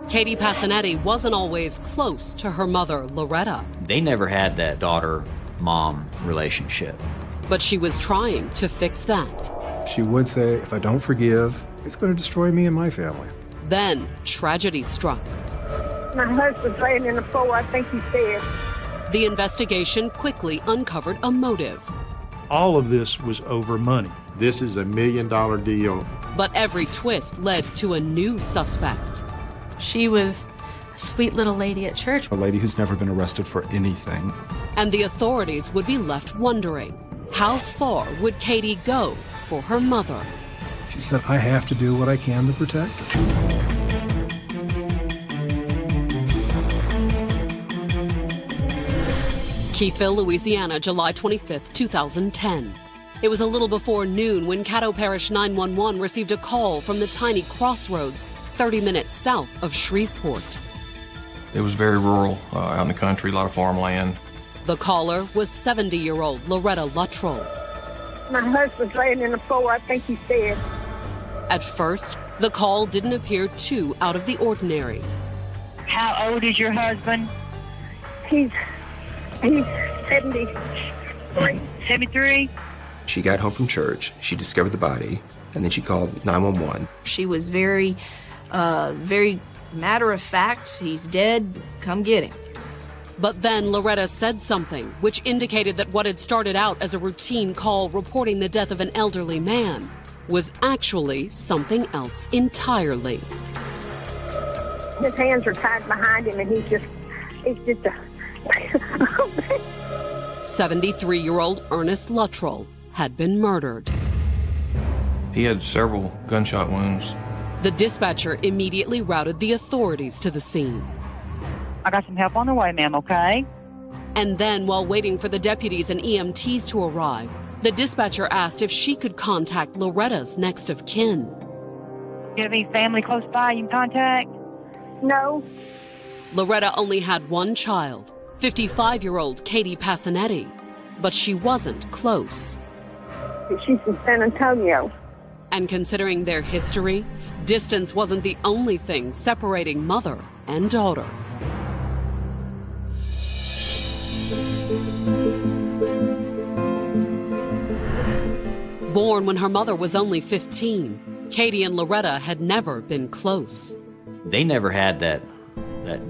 Katey Passaniti wasn't always close to her mother, Loretta. They never had that daughter-mom relationship. But she was trying to fix that. She would say, if I don't forgive, it's going to destroy me and my family. Then tragedy struck. My husband's laying in the floor. I think he's dead. The investigation quickly uncovered a motive. All of this was over money. This is $1 million deal. But every twist led to a new suspect. She was a sweet little lady at church. A lady who's never been arrested for anything. And the authorities would be left wondering, how far would Katey go for her mother? She said, I have to do what I can to protect her. Keithville, Louisiana, July 25th, 2010. It was a little before noon when Caddo Parish 911 received a call from the tiny crossroads 30 minutes south of Shreveport. It was very rural, out in the country, a lot of farmland. The caller was 70-year-old Loretta Luttrell. My husband's laying in the floor. I think he's dead. At first, the call didn't appear too out of the ordinary. How old is your husband? He's 73. 73? She got home from church, she discovered the body, and then she called 911. She was very matter of fact. He's dead. Come get him. But then Loretta said something which indicated that what had started out as a routine call reporting the death of an elderly man was actually something else entirely. His hands are tied behind him, and he's just a... 73-year-old Ernest Luttrell had been murdered. He had several gunshot wounds. The dispatcher immediately routed the authorities to the scene. I got some help on the way, ma'am, okay? And then, while waiting for the deputies and EMTs to arrive, the dispatcher asked if she could contact Loretta's next of kin. You have any family close by you can contact? No. Loretta only had one child, 55-year-old Katey Passaniti, but she wasn't close. She's in San Antonio. And considering their history, distance wasn't the only thing separating mother and daughter. Born when her mother was only 15, Katey and Loretta had never been close. They never had that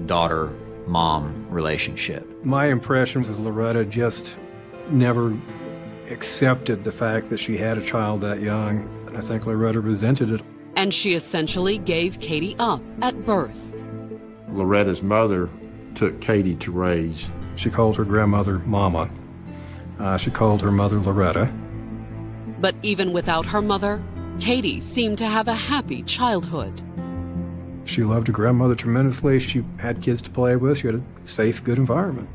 daughter-mom relationship. My impression is Loretta just never accepted the fact that she had a child that young. I think Loretta resented it. And she essentially gave Katey up at birth. Loretta's mother took Katey to raise. She called her grandmother Mama. She called her mother Loretta. But even without her mother, Katey seemed to have a happy childhood. She loved her grandmother tremendously. She had kids to play with. She had a safe, good environment.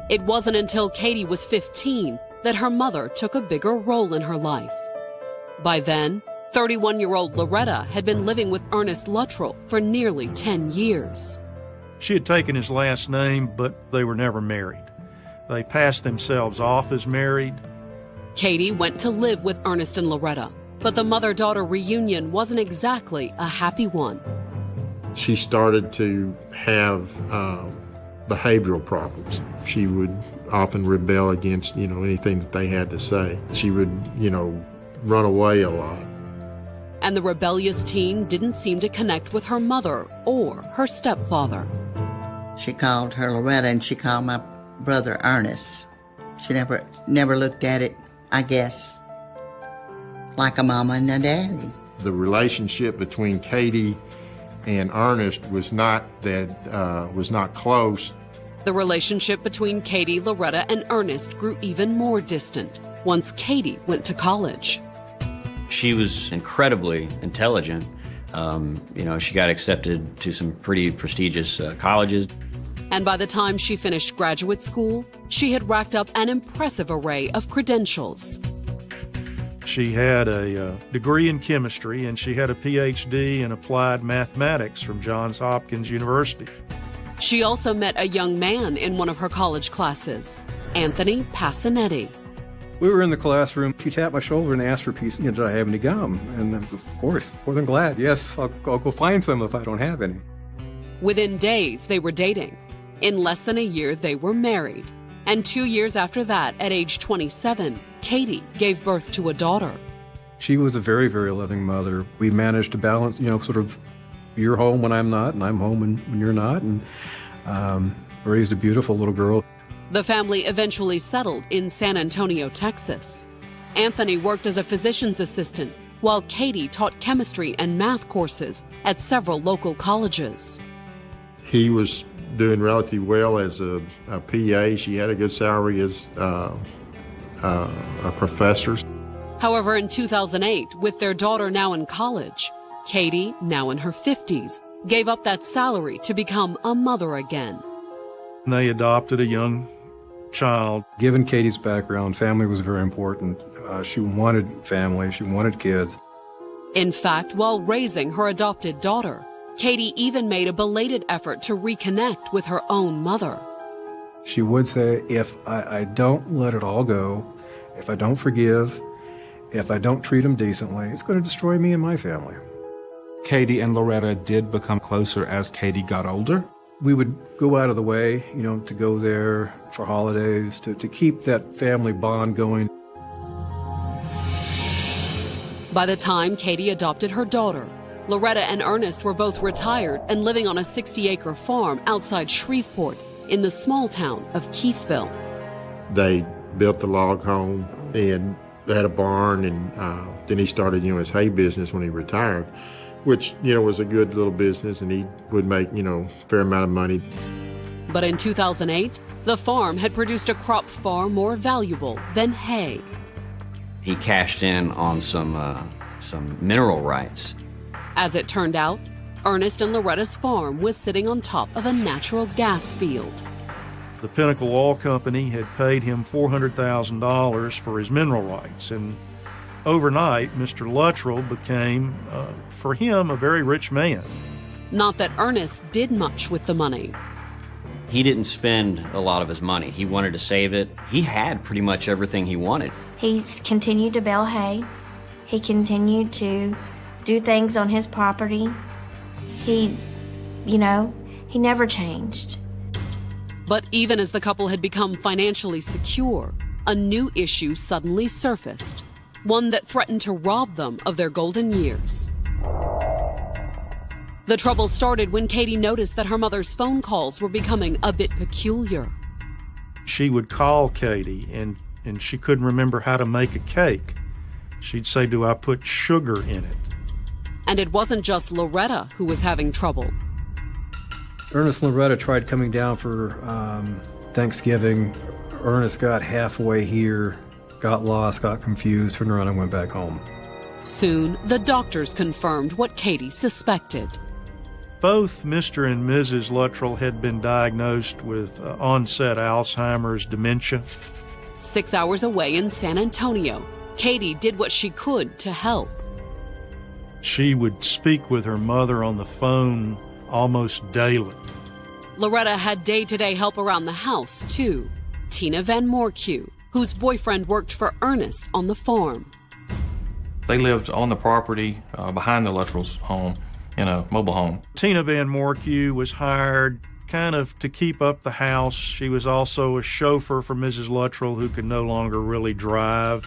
It wasn't until Katey was 15 that her mother took a bigger role in her life. By then, 31-year-old Loretta had been living with Ernest Luttrell for nearly 10 years. She had taken his last name, but they were never married. They passed themselves off as married. Katey went to live with Ernest and Loretta, but the mother-daughter reunion wasn't exactly a happy one. She started to have behavioral problems. She would often rebel against, anything that they had to say. She would, run away a lot. And the rebellious teen didn't seem to connect with her mother or her stepfather. She called her Loretta and she called my brother Ernest. She never looked at it, I guess, like a mama and a daddy. The relationship between Katey and Ernest was not close. The relationship between Katey, Loretta, and Ernest grew even more distant once Katey went to college. She was incredibly intelligent. She got accepted to some pretty prestigious colleges. And by the time she finished graduate school, she had racked up an impressive array of credentials. She had a degree in chemistry, and she had a PhD in applied mathematics from Johns Hopkins University. She also met a young man in one of her college classes, Anthony Passaniti. We were in the classroom. She tapped my shoulder and asked for a piece, did I have any gum? And of course, more than glad, yes, I'll go find some if I don't have any. Within days, they were dating. In less than a year, they were married. And 2 years after that, at age 27, Katey gave birth to a daughter. She was a very, very loving mother. We managed to balance, sort of you're home when I'm not, and I'm home when you're not, and raised a beautiful little girl. The family eventually settled in San Antonio, Texas. Anthony worked as a physician's assistant, while Katey taught chemistry and math courses at several local colleges. He was doing relatively well as a PA. She had a good salary as a professor. However, in 2008, with their daughter now in college, Katey, now in her 50s, gave up that salary to become a mother again. They adopted a young child. Given Katey's background, family was very important. She wanted family, she wanted kids. In fact, while raising her adopted daughter, Katey even made a belated effort to reconnect with her own mother. She would say, if I don't let it all go, if I don't forgive, if I don't treat them decently, it's going to destroy me and my family. Katey and Loretta did become closer as Katey got older. We would go out of the way, to go there for holidays, to keep that family bond going. By the time Katey adopted her daughter, Loretta and Ernest were both retired and living on a 60-acre farm outside Shreveport in the small town of Keithville. They built the log home and had a barn, and then he started, his hay business when he retired, which, was a good little business, and he would make, a fair amount of money. But in 2008, the farm had produced a crop far more valuable than hay. He cashed in on some mineral rights. As it turned out, Ernest and Loretta's farm was sitting on top of a natural gas field. The Pinnacle Oil Company had paid him $400,000 for his mineral rights, and overnight, Mr. Luttrell became, for him, a very rich man. Not that Ernest did much with the money. He didn't spend a lot of his money. He wanted to save it. He had pretty much everything he wanted. He's continued to bale hay. He continued to do things on his property. He never changed. But even as the couple had become financially secure, a new issue suddenly surfaced, one that threatened to rob them of their golden years. The trouble started when Katey noticed that her mother's phone calls were becoming a bit peculiar. She would call Katey, and she couldn't remember how to make a cake. She'd say, "Do I put sugar in it?" And it wasn't just Loretta who was having trouble. Ernest and Loretta tried coming down for Thanksgiving. Ernest got halfway here, got lost, got confused, turned around and went back home. Soon, the doctors confirmed what Katey suspected. Both Mr. and Mrs. Luttrell had been diagnosed with onset Alzheimer's dementia. 6 hours away in San Antonio, Katey did what she could to help. She would speak with her mother on the phone almost daily. Loretta had day-to-day help around the house, too. Tina Van Moorcue, whose boyfriend worked for Ernest on the farm. They lived on the property behind the Luttrell's home in a mobile home. Tina Van Moorcue was hired kind of to keep up the house. She was also a chauffeur for Mrs. Luttrell, who could no longer really drive.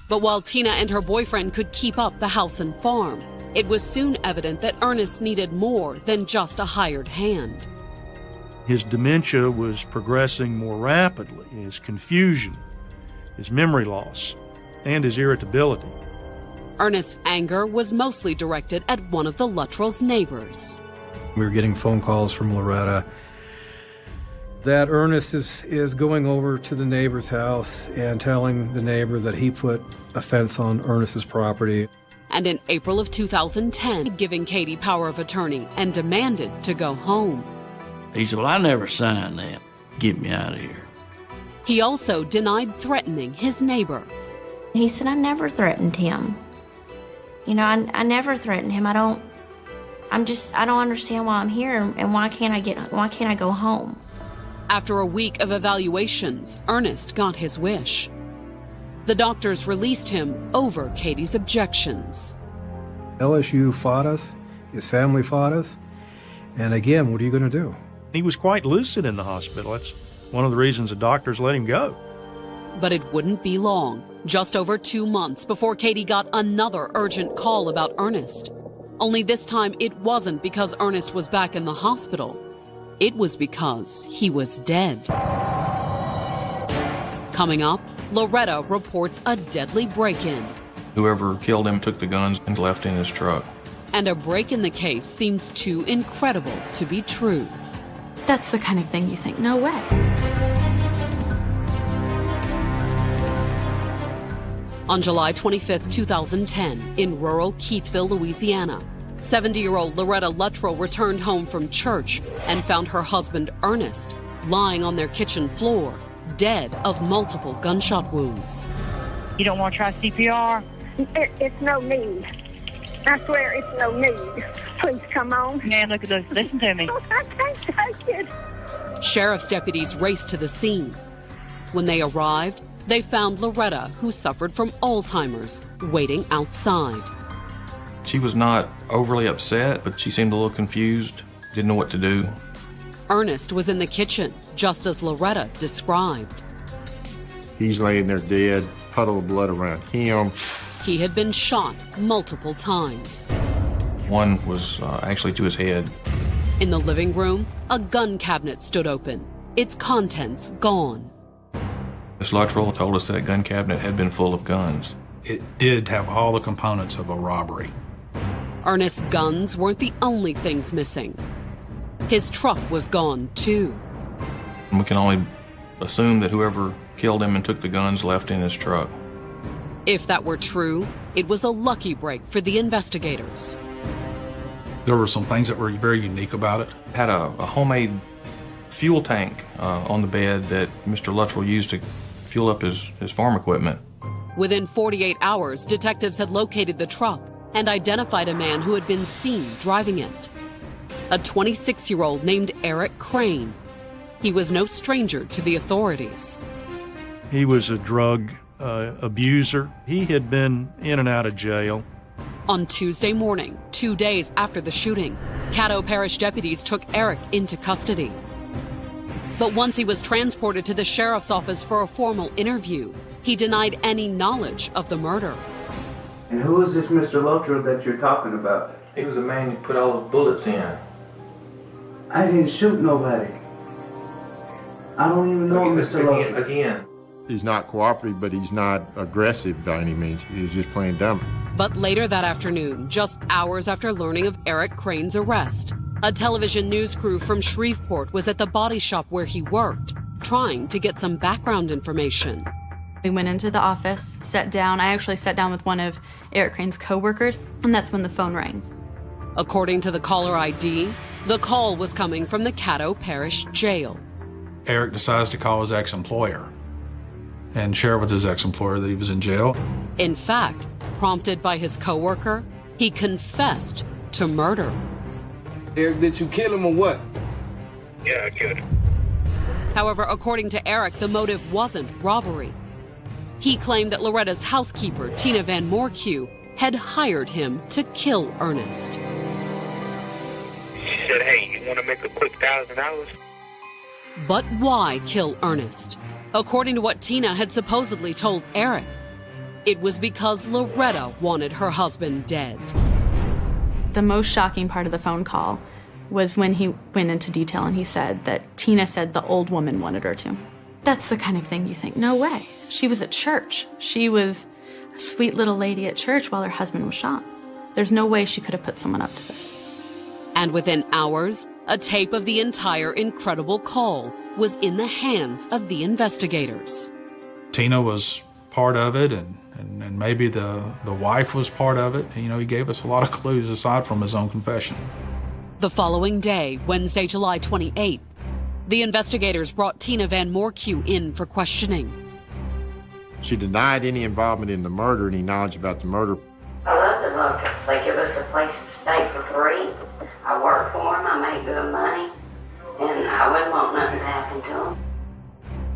But while Tina and her boyfriend could keep up the house and farm, it was soon evident that Ernest needed more than just a hired hand. His dementia was progressing more rapidly. His confusion, his memory loss, and his irritability. Ernest's anger was mostly directed at one of the Luttrell's neighbors. We were getting phone calls from Loretta that Ernest is going over to the neighbor's house and telling the neighbor that he put a fence on Ernest's property. And in April of 2010, giving Katey power of attorney and demanded to go home. He said, "Well, I never signed that. Get me out of here." He also denied threatening his neighbor. He said, "I never threatened him. I never threatened him. I don't understand why I'm here and why can't I go home?" After a week of evaluations, Ernest got his wish. The doctors released him over Katey's objections. LSU fought us, his family fought us, And again, what are you going to do? He was quite lucid in the hospital. That's one of the reasons the doctors let him go. But it wouldn't be long, just over 2 months before Katey got another urgent call about Ernest. Only this time it wasn't because Ernest was back in the hospital. It was because he was dead. Coming up, Loretta reports a deadly break-in. Whoever killed him took the guns and left in his truck. And a break in the case seems too incredible to be true. That's the kind of thing you think, no way. On July 25, 2010, in rural Keithville, Louisiana, 70-year-old Loretta Luttrell returned home from church and found her husband, Ernest, lying on their kitchen floor, dead of multiple gunshot wounds. You don't want to try CPR? It's no need. I swear it's no need. Please come on. Man, look at this. Listen to me. I can't take it. Sheriff's deputies raced to the scene. When they arrived, they found Loretta, who suffered from Alzheimer's, waiting outside. She was not overly upset, but she seemed a little confused, didn't know what to do. Ernest was in the kitchen, just as Loretta described. He's laying there dead, puddle of blood around him. He had been shot multiple times. One was actually to his head. In the living room, a gun cabinet stood open, its contents gone. Miss Luttrell told us that gun cabinet had been full of guns. It did have all the components of a robbery. Ernest's guns weren't the only things missing. His truck was gone, too. We can only assume that whoever killed him and took the guns left in his truck. If that were true, it was a lucky break for the investigators. There were some things that were very unique about it. Had a homemade fuel tank on the bed that Mr. Luttrell used to fuel up his farm equipment. Within 48 hours, detectives had located the truck and identified a man who had been seen driving it. A 26-year-old named Eric Crane. He was no stranger to the authorities. He was a drug abuser. He had been in and out of jail. On Tuesday morning, 2 days after the shooting, Caddo Parish deputies took Eric into custody. But once he was transported to the sheriff's office for a formal interview, he denied any knowledge of the murder. And who is this Mr. Luttrell that you're talking about? He was the man you put all the bullets in. I didn't shoot nobody. I don't even know Mr. Luttrell. Again. He's not cooperative, but he's not aggressive by any means. He was just playing dumb. But later that afternoon, just hours after learning of Eric Crane's arrest, a television news crew from Shreveport was at the body shop where he worked, trying to get some background information. We went into the office, sat down. I actually sat down with one of Eric Crane's co-workers, and that's when the phone rang. According to the caller ID, the call was coming from the Caddo Parish Jail. Eric decides to call his ex-employer and share with his ex-employer that he was in jail. In fact, prompted by his co-worker, he confessed to murder. Eric, did you kill him or what? Yeah, I killed him. However, according to Eric, the motive wasn't robbery. He claimed that Loretta's housekeeper, Tina Van Moorcue, had hired him to kill Ernest. She said, hey, you want to make a quick $1,000? But why kill Ernest? According to what Tina had supposedly told Eric, it was because Loretta wanted her husband dead. The most shocking part of the phone call was when he went into detail and he said that Tina said the old woman wanted her to. That's the kind of thing you think, no way. She was at church. She was a sweet little lady at church while her husband was shot. There's no way she could have put someone up to this. And within hours, a tape of the entire incredible call was in the hands of the investigators. Tina was part of it, and maybe the wife was part of it. You know, he gave us a lot of clues aside from his own confession. The following day, Wednesday, July 28th, the investigators brought Tina Van Moorcue in for questioning. She denied any involvement in the murder, any knowledge about the murder. I love the Luckers. They give us a place to stay for free. I work for them, I make good money, and I wouldn't want nothing to happen to them.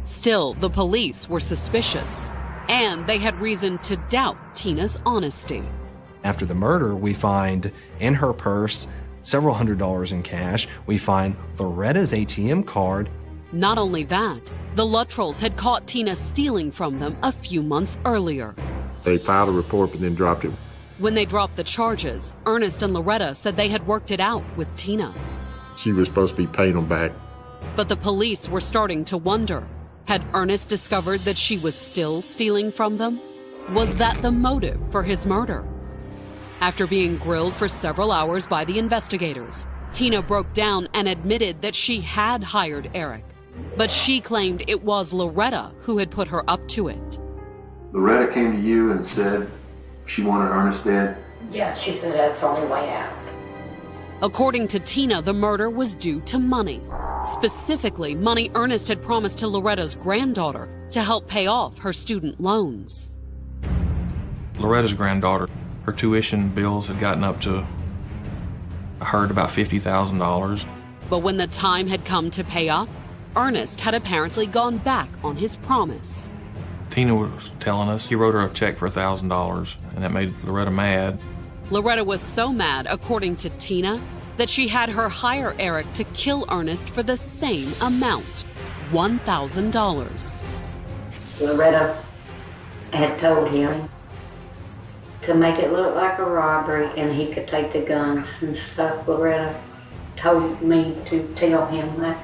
Still, the police were suspicious, and they had reason to doubt Tina's honesty. After the murder, we find in her purse several $100s in cash. We find Loretta's ATM card. Not only that, the Luttrells had caught Tina stealing from them a few months earlier. They filed a report but then dropped it. When they dropped the charges, Ernest and Loretta said they had worked it out with Tina. She was supposed to be paying them back. But the police were starting to wonder. Had Ernest discovered that she was still stealing from them? Was that the motive for his murder? After being grilled for several hours by the investigators, Tina broke down and admitted that she had hired Eric, but she claimed it was Loretta who had put her up to it. Loretta came to you and said she wanted Ernest dead? Yeah, she said that's the only way out. According to Tina, the murder was due to money. Specifically, money Ernest had promised to Loretta's granddaughter to help pay off her student loans. Loretta's granddaughter, her tuition bills had gotten up to, I heard, about $50,000. But when the time had come to pay up, Ernest had apparently gone back on his promise. Tina was telling us he wrote her a check for $1,000, and that made Loretta mad. Loretta was so mad, according to Tina, that she had her hire Eric to kill Ernest for the same amount, $1,000. Loretta had told him to make it look like a robbery and he could take the guns and stuff. Loretta told me to tell him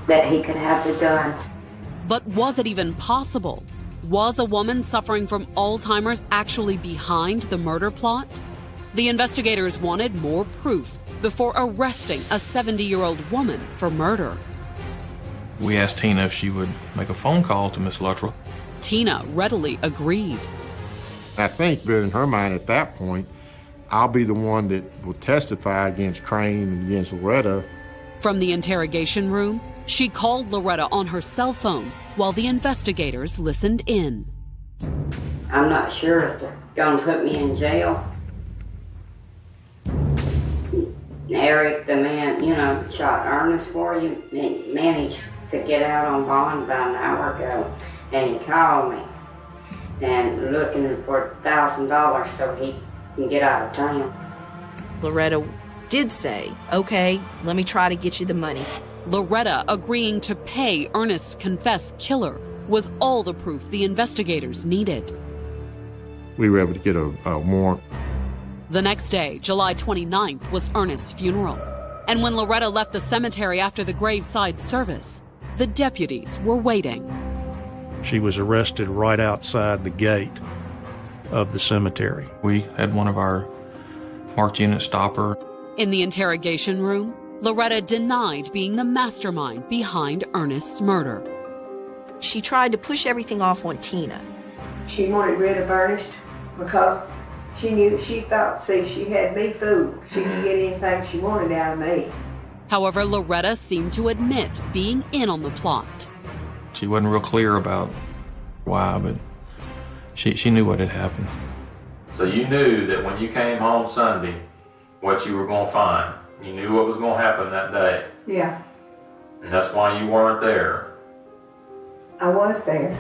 that he could have the guns. But was it even possible? Was a woman suffering from Alzheimer's actually behind the murder plot? The investigators wanted more proof before arresting a 70-year-old woman for murder. We asked Tina if she would make a phone call to Miss Luttrell. Tina readily agreed. I think that in her mind at that point, I'll be the one that will testify against Crane and against Loretta. From the interrogation room, she called Loretta on her cell phone while the investigators listened in. I'm not sure if they're going to put me in jail. Eric, the man, shot Ernest for you, he managed to get out on bond about an hour ago, and he called me and looking for $1,000 so he can get out of town. Loretta did say, okay, let me try to get you the money. Loretta agreeing to pay Ernest's confessed killer was all the proof the investigators needed. We were able to get a warrant. The next day, July 29th, was Ernest's funeral. And when Loretta left the cemetery after the graveside service, the deputies were waiting. She was arrested right outside the gate of the cemetery. We had one of our marked units stop her. In the interrogation room, Loretta denied being the mastermind behind Ernest's murder. She tried to push everything off on Tina. She wanted rid of Ernest because she thought, she had me fooled. She could get anything she wanted out of me. However, Loretta seemed to admit being in on the plot. She wasn't real clear about why, but she knew what had happened. So you knew that when you came home Sunday, what you were going to find. You knew what was going to happen that day. Yeah. And that's why you weren't there. I was there.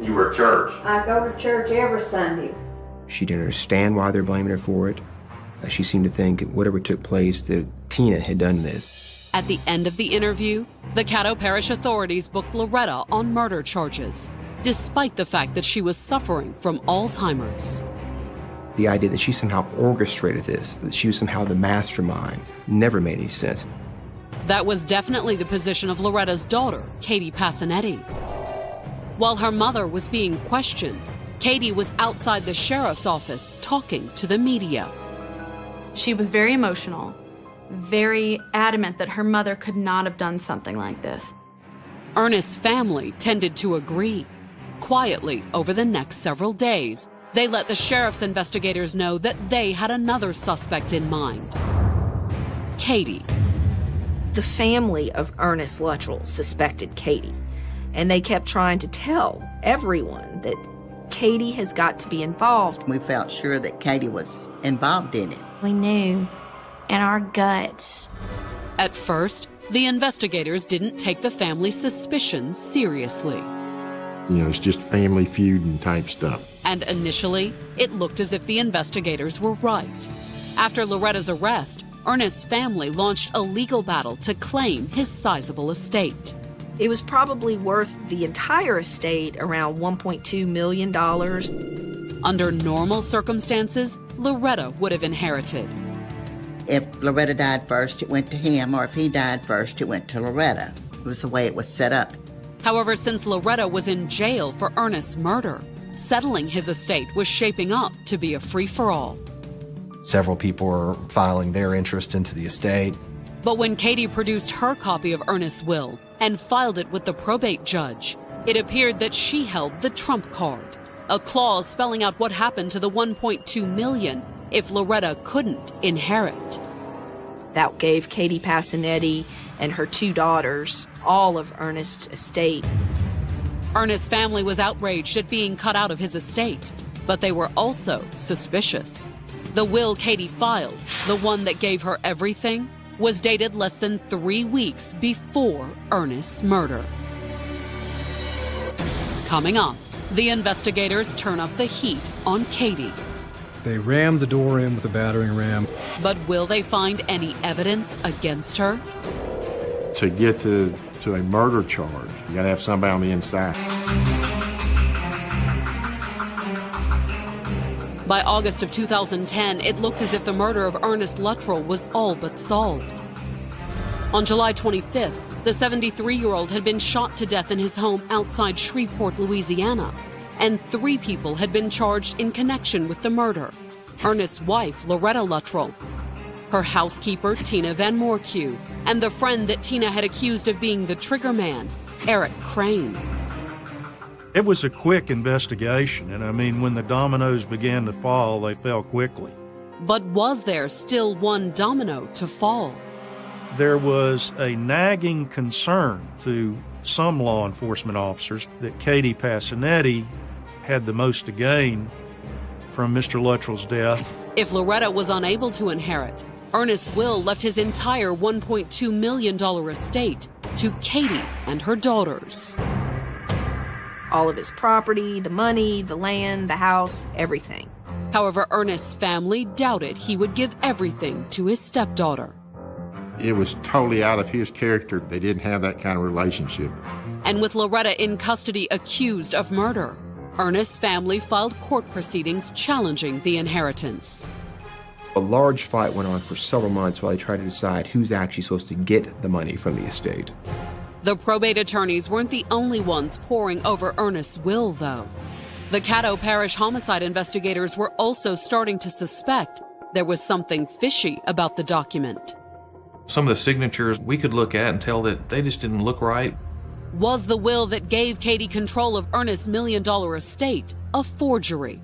You were at church. I go to church every Sunday. She didn't understand why they're blaming her for it. She seemed to think whatever took place that Tina had done this. At the end of the interview, the Caddo Parish authorities booked Loretta on murder charges, despite the fact that she was suffering from Alzheimer's. The idea that she somehow orchestrated this, that she was somehow the mastermind, never made any sense. That was definitely the position of Loretta's daughter, Katey Passaniti. While her mother was being questioned, Katey was outside the sheriff's office talking to the media. She was very emotional, very adamant that her mother could not have done something like this. Ernest's family tended to agree. Quietly, over the next several days, they let the sheriff's investigators know that they had another suspect in mind. Katey. The family of Ernest Luttrell suspected Katey, and they kept trying to tell everyone that Katey has got to be involved. We felt sure that Katey was involved in it. We knew in our guts. At first, the investigators didn't take the family's suspicions seriously. It's just family feuding type stuff. And initially, it looked as if the investigators were right. After Loretta's arrest, Ernest's family launched a legal battle to claim his sizable estate. It was probably worth the entire estate around $1.2 million. Under normal circumstances, Loretta would have inherited. If Loretta died first, it went to him, or if he died first, it went to Loretta. It was the way it was set up. However, since Loretta was in jail for Ernest's murder, settling his estate was shaping up to be a free-for-all. Several people were filing their interest into the estate. But when Katey produced her copy of Ernest's will and filed it with the probate judge, it appeared that she held the trump card, a clause spelling out what happened to the $1.2 million if Loretta couldn't inherit. That gave Katey Passaniti and her 2 daughters all of Ernest's estate. Ernest's family was outraged at being cut out of his estate, but they were also suspicious. The will Katey filed, the one that gave her everything, was dated less than 3 weeks before Ernest's murder. Coming up, the investigators turn up the heat on Katey. They rammed the door in with a battering ram. But will they find any evidence against her? To get to a murder charge, you got to have somebody on the inside. By August of 2010, it looked as if the murder of Ernest Luttrell was all but solved. On July 25th, the 73-year-old had been shot to death in his home outside Shreveport, Louisiana, and 3 people had been charged in connection with the murder. Ernest's wife, Loretta Luttrell, her housekeeper, Tina Van Moorcue, and the friend that Tina had accused of being the trigger man, Eric Crane. It was a quick investigation, and when the dominoes began to fall, they fell quickly. But was there still one domino to fall? There was a nagging concern to some law enforcement officers that Katey Passaniti had the most to gain from Mr. Luttrell's death. If Loretta was unable to inherit, Ernest's will left his entire $1.2 million estate to Katey and her daughters. All of his property, the money, the land, the house, everything. However, Ernest's family doubted he would give everything to his stepdaughter. It was totally out of his character. They didn't have that kind of relationship. And with Loretta in custody accused of murder, Ernest's family filed court proceedings challenging the inheritance. A large fight went on for several months while they tried to decide who's actually supposed to get the money from the estate. The probate attorneys weren't the only ones poring over Ernest's will, though. The Caddo Parish homicide investigators were also starting to suspect there was something fishy about the document. Some of the signatures we could look at and tell that they just didn't look right. Was the will that gave Katey control of Ernest's $1 million estate a forgery?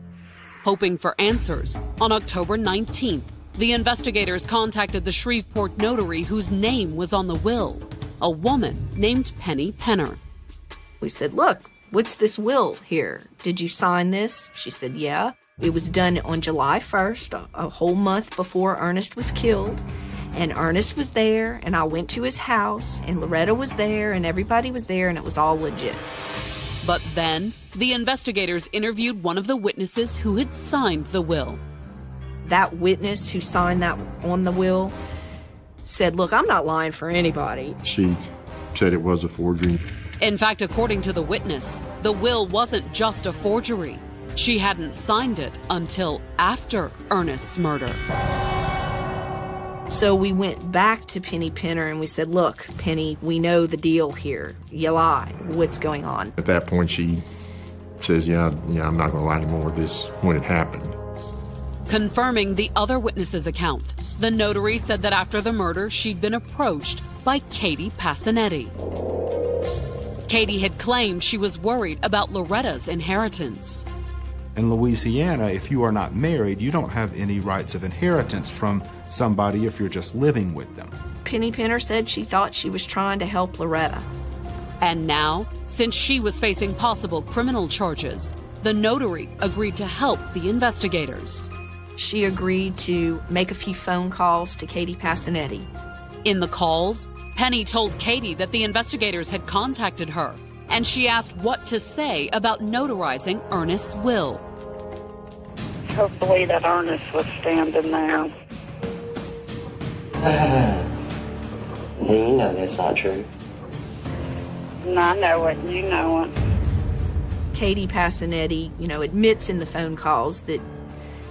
Hoping for answers, on October 19th, the investigators contacted the Shreveport notary whose name was on the will, a woman named Penny Penner. We said, look, what's this will here? Did you sign this? She said, yeah. It was done on July 1st, a whole month before Ernest was killed. And Ernest was there, and I went to his house, and Loretta was there, and everybody was there, and it was all legit. But then, the investigators interviewed one of the witnesses who had signed the will. That witness who signed that on the will said, look, I'm not lying for anybody. She said it was a forgery. In fact, according to the witness, the will wasn't just a forgery. She hadn't signed it until after Ernest's murder. So we went back to Penny Penner and we said, look, Penny, we know the deal here. You lie. What's going on? At that point, she says, yeah, I'm not going to lie anymore. This when it happened. Confirming the other witness's account, the notary said that after the murder, she'd been approached by Katey Passaniti. Katey had claimed she was worried about Loretta's inheritance. In Louisiana, if you are not married, you don't have any rights of inheritance from somebody if you're just living with them. Penny Penner said she thought she was trying to help Loretta. And now, since she was facing possible criminal charges, the notary agreed to help the investigators. She agreed to make a few phone calls to Katey Passaniti. In the calls, Penny told Katey that the investigators had contacted her and she asked what to say about notarizing Ernest's will. Hopefully that Ernest was standing there. You know that's not true. And I know it, and you know it. Katey Passaniti, admits in the phone calls that,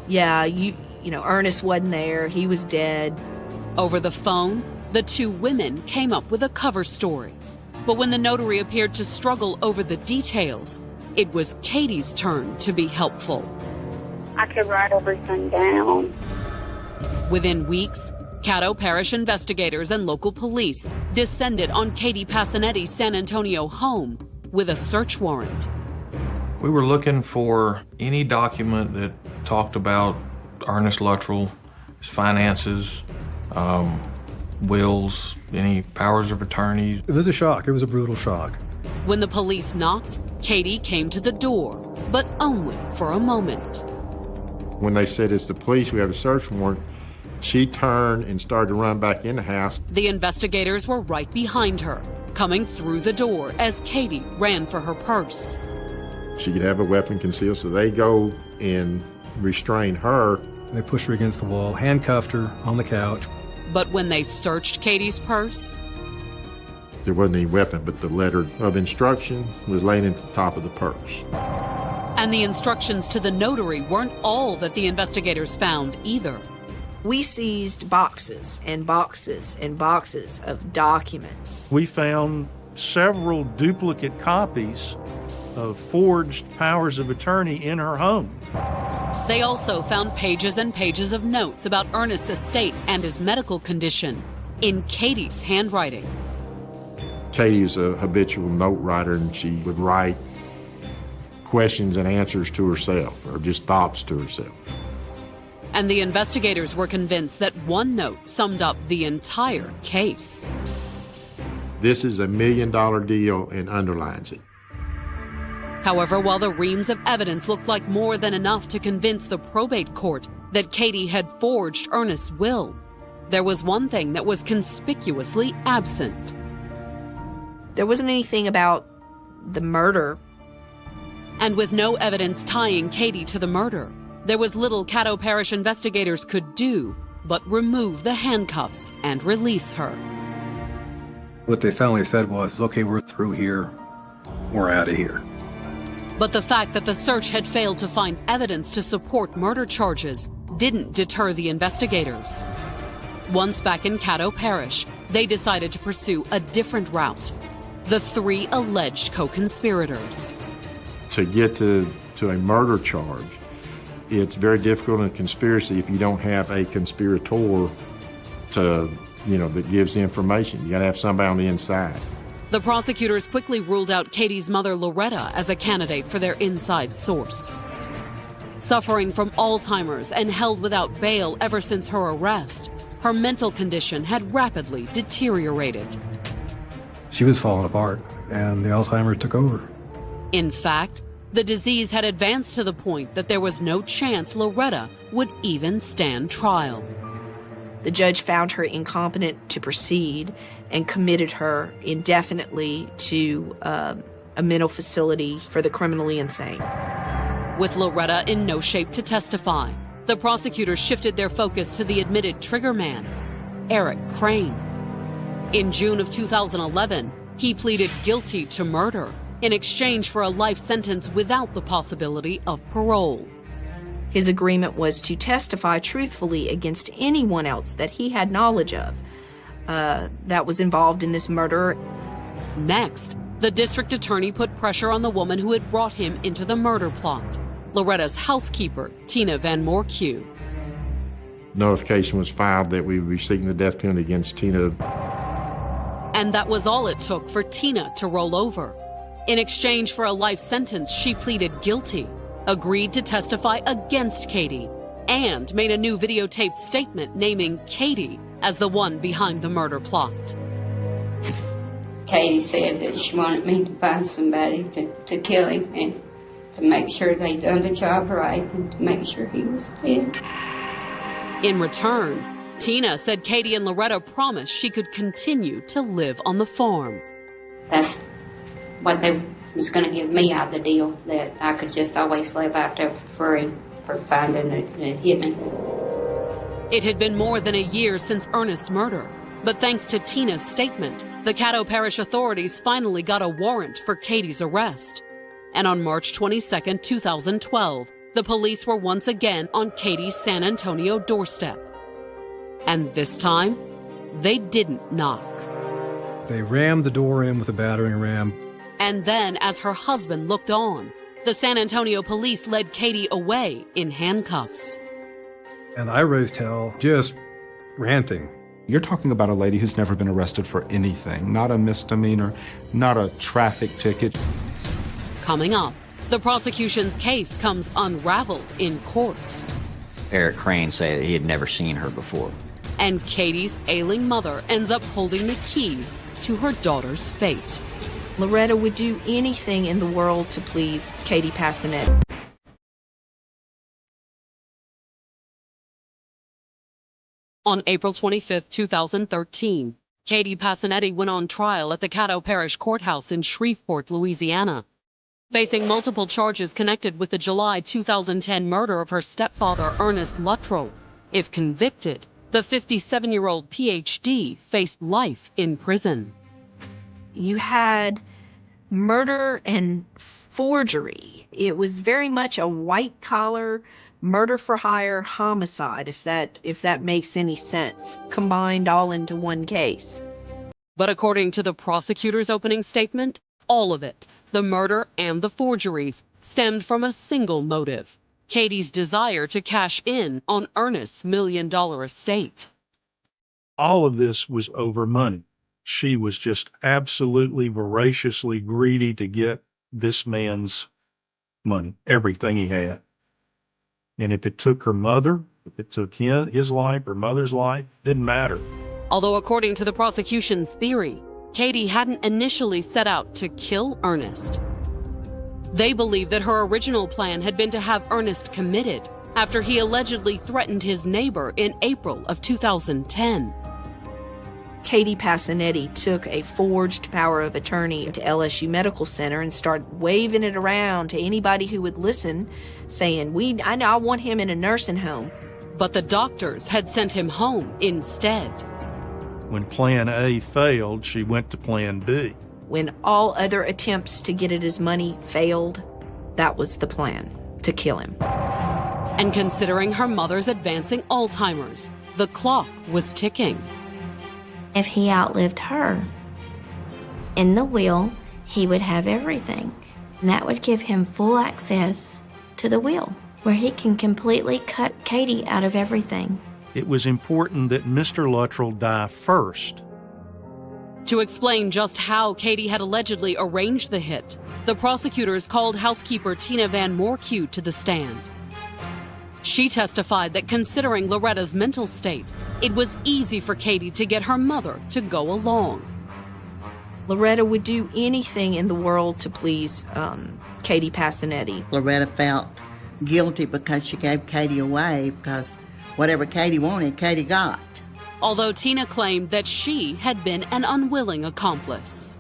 Ernest wasn't there. He was dead. Over the phone, the two women came up with a cover story. But when the notary appeared to struggle over the details, it was Katey's turn to be helpful. I could write everything down. Within weeks, Caddo Parish investigators and local police descended on Katey Passaniti's San Antonio home with a search warrant. We were looking for any document that talked about Ernest Luttrell, his finances, wills, any powers of attorney. It was a shock. It was a brutal shock. When the police knocked, Katey came to the door, but only for a moment. When they said, it's the police, we have a search warrant, she turned and started to run back in the house. The investigators were right behind her, coming through the door as Katey ran for her purse. She could have a weapon concealed, so they go and restrain her. They pushed her against the wall, handcuffed her on the couch. But when they searched Katey's purse, there wasn't any weapon, but the letter of instruction was laying at the top of the purse. And the instructions to the notary weren't all that the investigators found either. We seized boxes and boxes and boxes of documents. We found several duplicate copies of forged powers of attorney in her home. They also found pages and pages of notes about Ernest's estate and his medical condition in Katey's handwriting. Katey's a habitual note writer, and she would write questions and answers to herself, or just thoughts to herself. And the investigators were convinced that one note summed up the entire case. This is $1 million deal, and underlines it. However, while the reams of evidence looked like more than enough to convince the probate court that Katey had forged Ernest's will, there was one thing that was conspicuously absent. There wasn't anything about the murder. And with no evidence tying Katey to the murder, there was little Caddo Parish investigators could do but remove the handcuffs and release her. What they finally said was, okay, we're through here. We're out of here. But the fact that the search had failed to find evidence to support murder charges didn't deter the investigators. Once back in Caddo Parish, they decided to pursue a different route. The three alleged co-conspirators. To get to a murder charge, it's very difficult in a conspiracy if you don't have a conspirator that gives the information. You gotta have somebody on the inside. The prosecutors quickly ruled out Katey's mother, Loretta, as a candidate for their inside source. Suffering from Alzheimer's and held without bail ever since her arrest, her mental condition had rapidly deteriorated. She was falling apart, and the Alzheimer took over. In fact, the disease had advanced to the point that there was no chance Loretta would even stand trial. The judge found her incompetent to proceed and committed her indefinitely to a mental facility for the criminally insane. With Loretta in no shape to testify, the prosecutors shifted their focus to the admitted trigger man, Eric Crane. In June of 2011, he pleaded guilty to murder in exchange for a life sentence without the possibility of parole. His agreement was to testify truthfully against anyone else that he had knowledge of that was involved in this murder. Next, the district attorney put pressure on the woman who had brought him into the murder plot, Loretta's housekeeper, Tina Van Morcue. Notification was filed that we would be seeking the death penalty against Tina. And that was all it took for Tina to roll over. In exchange for a life sentence, she pleaded guilty, agreed to testify against Katey, and made a new videotaped statement naming Katey as the one behind the murder plot. Katey said that she wanted me to find somebody to kill him and to make sure they'd done the job right and to make sure he was dead. In return, Tina said Katey and Loretta promised she could continue to live on the farm. That's what they was going to give me out of the deal, that I could just always live out there for free for finding it and hitting it. It had been more than a year since Ernest's murder, but thanks to Tina's statement, the Caddo Parish authorities finally got a warrant for Katey's arrest. And on March 22, 2012, the police were once again on Katey's San Antonio doorstep. And this time, they didn't knock. They rammed the door in with a battering ram. And then, as her husband looked on, the San Antonio police led Katey away in handcuffs. And I raised hell, just ranting. You're talking about a lady who's never been arrested for anything, not a misdemeanor, not a traffic ticket. Coming up, the prosecution's case comes unraveled in court. Eric Crane said that he had never seen her before. And Katey's ailing mother ends up holding the keys to her daughter's fate. Loretta would do anything in the world to please Katey Passaniti. On April 25, 2013, Katey Passaniti went on trial at the Caddo Parish Courthouse in Shreveport, Louisiana, facing multiple charges connected with the July 2010 murder of her stepfather, Ernest Luttrell. If convicted, the 57-year-old PhD faced life in prison. You had murder and forgery. It was very much a white-collar, murder-for-hire homicide, if that makes any sense, combined all into one case. But according to the prosecutor's opening statement, all of it, the murder and the forgeries, stemmed from a single motive: Katey's desire to cash in on Ernest's $1 million estate. All of this was over money. She was just absolutely voraciously greedy to get this man's money, everything he had. And if it took her mother, if it took his life, her mother's life, didn't matter. Although according to the prosecution's theory, Katey hadn't initially set out to kill Ernest. They believe that her original plan had been to have Ernest committed after he allegedly threatened his neighbor in April of 2010. Katey Passaniti took a forged power of attorney to LSU Medical Center and started waving it around to anybody who would listen, saying, I want him in a nursing home. But the doctors had sent him home instead. When Plan A failed, she went to Plan B. When all other attempts to get at his money failed, that was the plan, to kill him. And considering her mother's advancing Alzheimer's, the clock was ticking. If he outlived her, in the will, he would have everything. And that would give him full access to the will, where he can completely cut Katey out of everything. It was important that Mr. Luttrell die first. To explain just how Katey had allegedly arranged the hit, the prosecutors called housekeeper Tina Van Moorcue to the stand. She testified that considering Loretta's mental state, it was easy for Katey to get her mother to go along. Loretta would do anything in the world to please Katey Passaniti. Loretta felt guilty because she gave Katey away, because whatever Katey wanted, Katey got. Although Tina claimed that she had been an unwilling accomplice.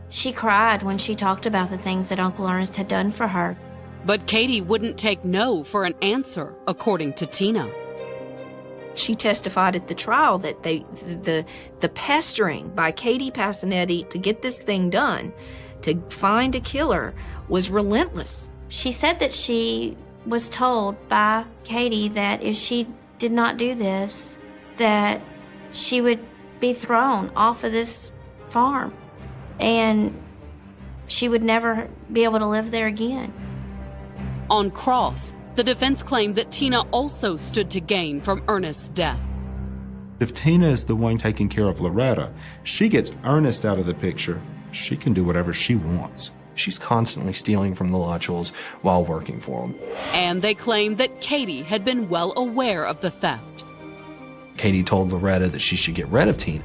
She cried when she talked about the things that Uncle Ernest had done for her. But Katey wouldn't take no for an answer, according to Tina. She testified at the trial that the pestering by Katey Passaniti to get this thing done, to find a killer, was relentless. She said that she was told by Katey that if she did not do this, that she would be thrown off of this farm and she would never be able to live there again. On cross, the defense claimed that Tina also stood to gain from Ernest's death. If Tina is the one taking care of Loretta, she gets Ernest out of the picture, she can do whatever she wants. She's constantly stealing from the Luttrells while working for them. And they claimed that Katey had been well aware of the theft. Katey told Loretta that she should get rid of Tina.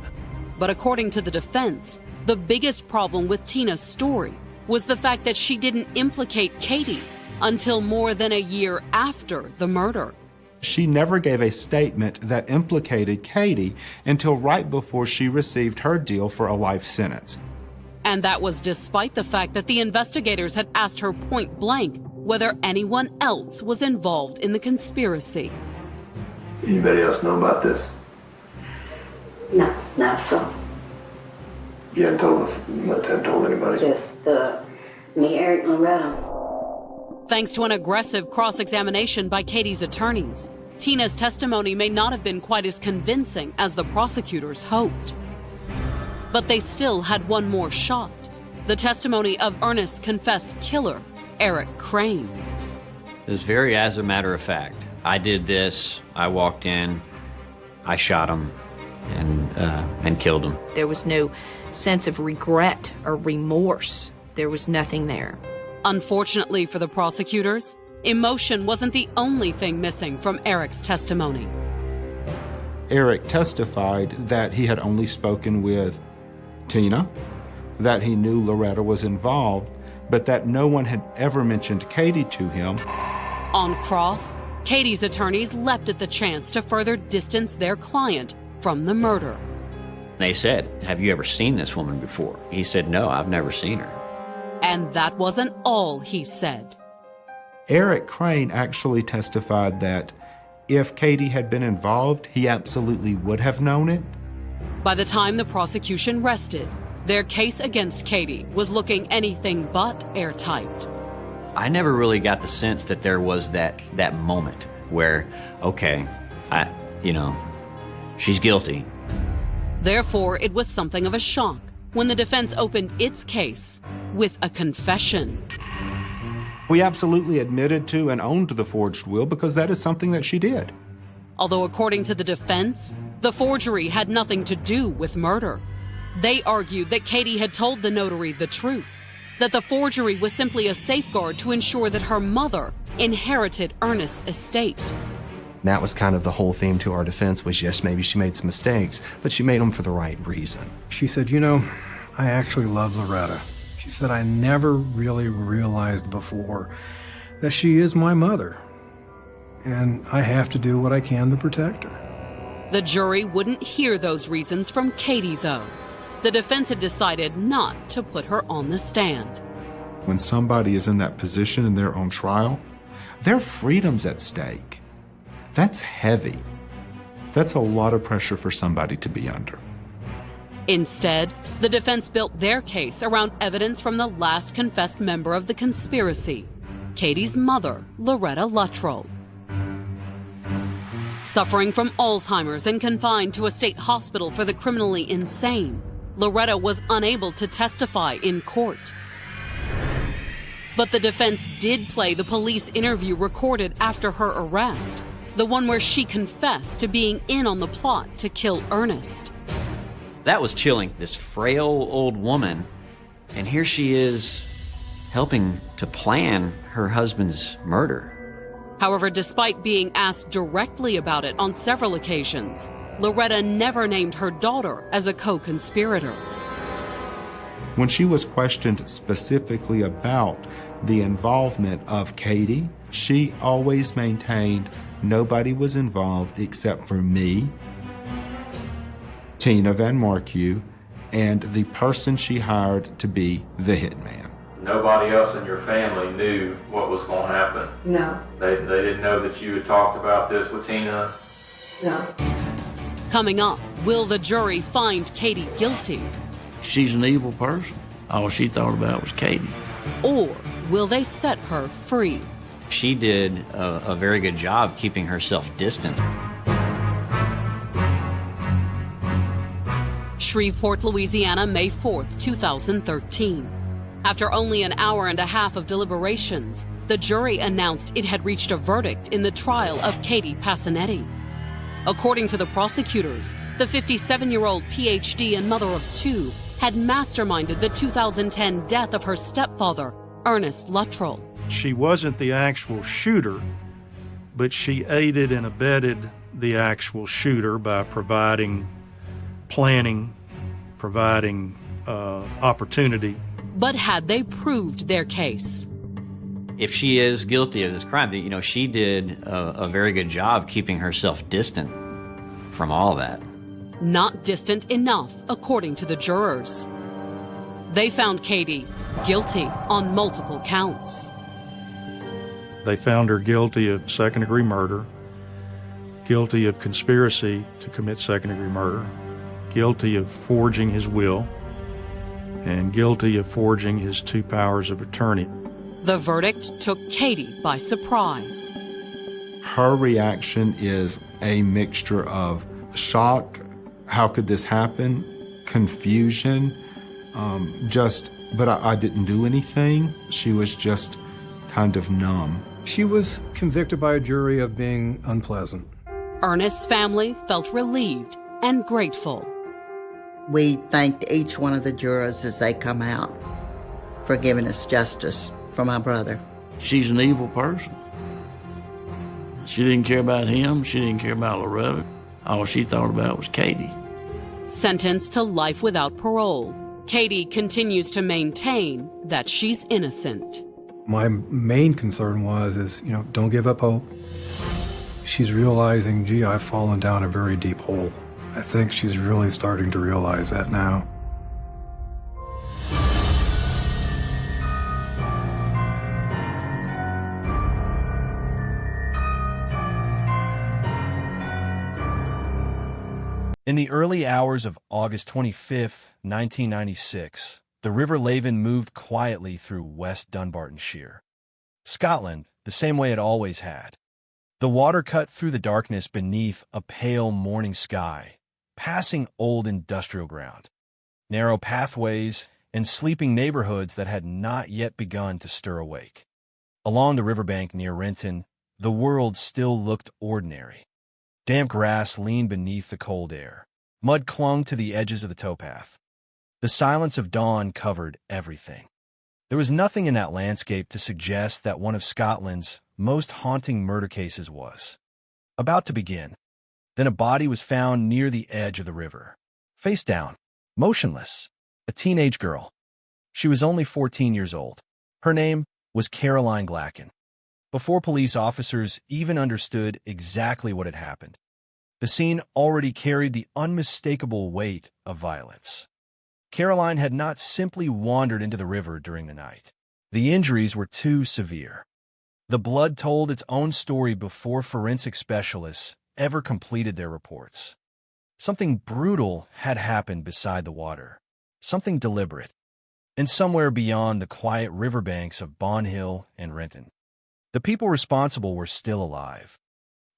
But according to the defense, the biggest problem with Tina's story was the fact that she didn't implicate Katey until more than a year after the murder. She never gave a statement that implicated Katey until right before she received her deal for a life sentence. And that was despite the fact that the investigators had asked her point blank whether anyone else was involved in the conspiracy. Anybody else know about this? No, sir. You haven't told anybody? Just me, Eric, and Loretta. Thanks to an aggressive cross-examination by Katey's attorneys, Tina's testimony may not have been quite as convincing as the prosecutors hoped. But they still had one more shot: the testimony of Ernest's confessed killer, Eric Crane. It was very as a matter of fact. I did this, I walked in, I shot him, and killed him. There was no sense of regret or remorse. There was nothing there. Unfortunately for the prosecutors, emotion wasn't the only thing missing from Eric's testimony. Eric testified that he had only spoken with Tina, that he knew Loretta was involved, but that no one had ever mentioned Katey to him. On cross, Katey's attorneys leapt at the chance to further distance their client from the murder. They said, "Have you ever seen this woman before?" He said, "No, I've never seen her." And that wasn't all he said. Eric Crane actually testified that if Katey had been involved, he absolutely would have known it. By the time the prosecution rested, their case against Katey was looking anything but airtight. I never really got the sense that there was that moment where, okay, she's guilty. Therefore, it was something of a shock when the defense opened its case with a confession. We absolutely admitted to and owned the forged will because that is something that she did. Although according to the defense, the forgery had nothing to do with murder. They argued that Katey had told the notary the truth, that the forgery was simply a safeguard to ensure that her mother inherited Ernest's estate. That was kind of the whole theme to our defense, was yes, maybe she made some mistakes, but she made them for the right reason. She said, I actually love Loretta. She said, I never really realized before that she is my mother, and I have to do what I can to protect her. The jury wouldn't hear those reasons from Katey, though. The defense had decided not to put her on the stand. When somebody is in that position and they're on trial, their freedom's at stake. That's heavy. That's a lot of pressure for somebody to be under. Instead, the defense built their case around evidence from the last confessed member of the conspiracy, Katey's mother, Loretta Luttrell. Suffering from Alzheimer's and confined to a state hospital for the criminally insane, Loretta was unable to testify in court. But the defense did play the police interview recorded after her arrest, the one where she confessed to being in on the plot to kill Ernest. That was chilling. This frail old woman, and here she is helping to plan her husband's murder. However, despite being asked directly about it on several occasions, Loretta never named her daughter as a co-conspirator. When she was questioned specifically about the involvement of Katey, she always maintained nobody was involved except for me, Tina Van Markue, and the person she hired to be the hitman. Nobody else in your family knew what was going to happen? No. They didn't know that you had talked about this with Tina? No. Coming up, will the jury find Katey guilty? She's an evil person. All she thought about was Katey. Or will they set her free? She did a very good job keeping herself distant. Shreveport, Louisiana, May 4th, 2013. After only an hour and a half of deliberations, the jury announced it had reached a verdict in the trial of Katey Passaniti. According to the prosecutors, the 57-year-old PhD and mother of two had masterminded the 2010 death of her stepfather, Ernest Luttrell. She wasn't the actual shooter, but she aided and abetted the actual shooter by providing planning, providing opportunity. But had they proved their case? If she is guilty of this crime, she did a very good job keeping herself distant from all that. Not distant enough, according to the jurors. They found Katey guilty on multiple counts. They found her guilty of second-degree murder, guilty of conspiracy to commit second-degree murder, guilty of forging his will, and guilty of forging his 2 powers of attorney. The verdict took Katey by surprise. Her reaction is a mixture of shock, how could this happen, confusion, but I didn't do anything. She was just kind of numb. She was convicted by a jury of being unpleasant. Ernest's family felt relieved and grateful. We thanked each one of the jurors as they come out for giving us justice for my brother. She's an evil person. She didn't care about him. She didn't care about Loretta. All she thought about was Katey. Sentenced to life without parole, Katey continues to maintain that she's innocent. My main concern is, don't give up hope. She's realizing, gee, I've fallen down a very deep hole. I think she's really starting to realize that now. In the early hours of August 25, 1996, the River Leven moved quietly through West Dunbartonshire, Scotland, the same way it always had. The water cut through the darkness beneath a pale morning sky, passing old industrial ground, narrow pathways, and sleeping neighborhoods that had not yet begun to stir awake. Along the riverbank near Renton, the world still looked ordinary. Damp grass leaned beneath the cold air. Mud clung to the edges of the towpath. The silence of dawn covered everything. There was nothing in that landscape to suggest that one of Scotland's most haunting murder cases was about to begin. Then a body was found near the edge of the river, face down, motionless, a teenage girl. She was only 14 years old. Her name was Caroline Glacken. Before police officers even understood exactly what had happened, the scene already carried the unmistakable weight of violence. Caroline had not simply wandered into the river during the night. The injuries were too severe. The blood told its own story before forensic specialists ever completed their reports. Something brutal had happened beside the water, something deliberate, and somewhere beyond the quiet riverbanks of Bonhill and Renton. The people responsible were still alive,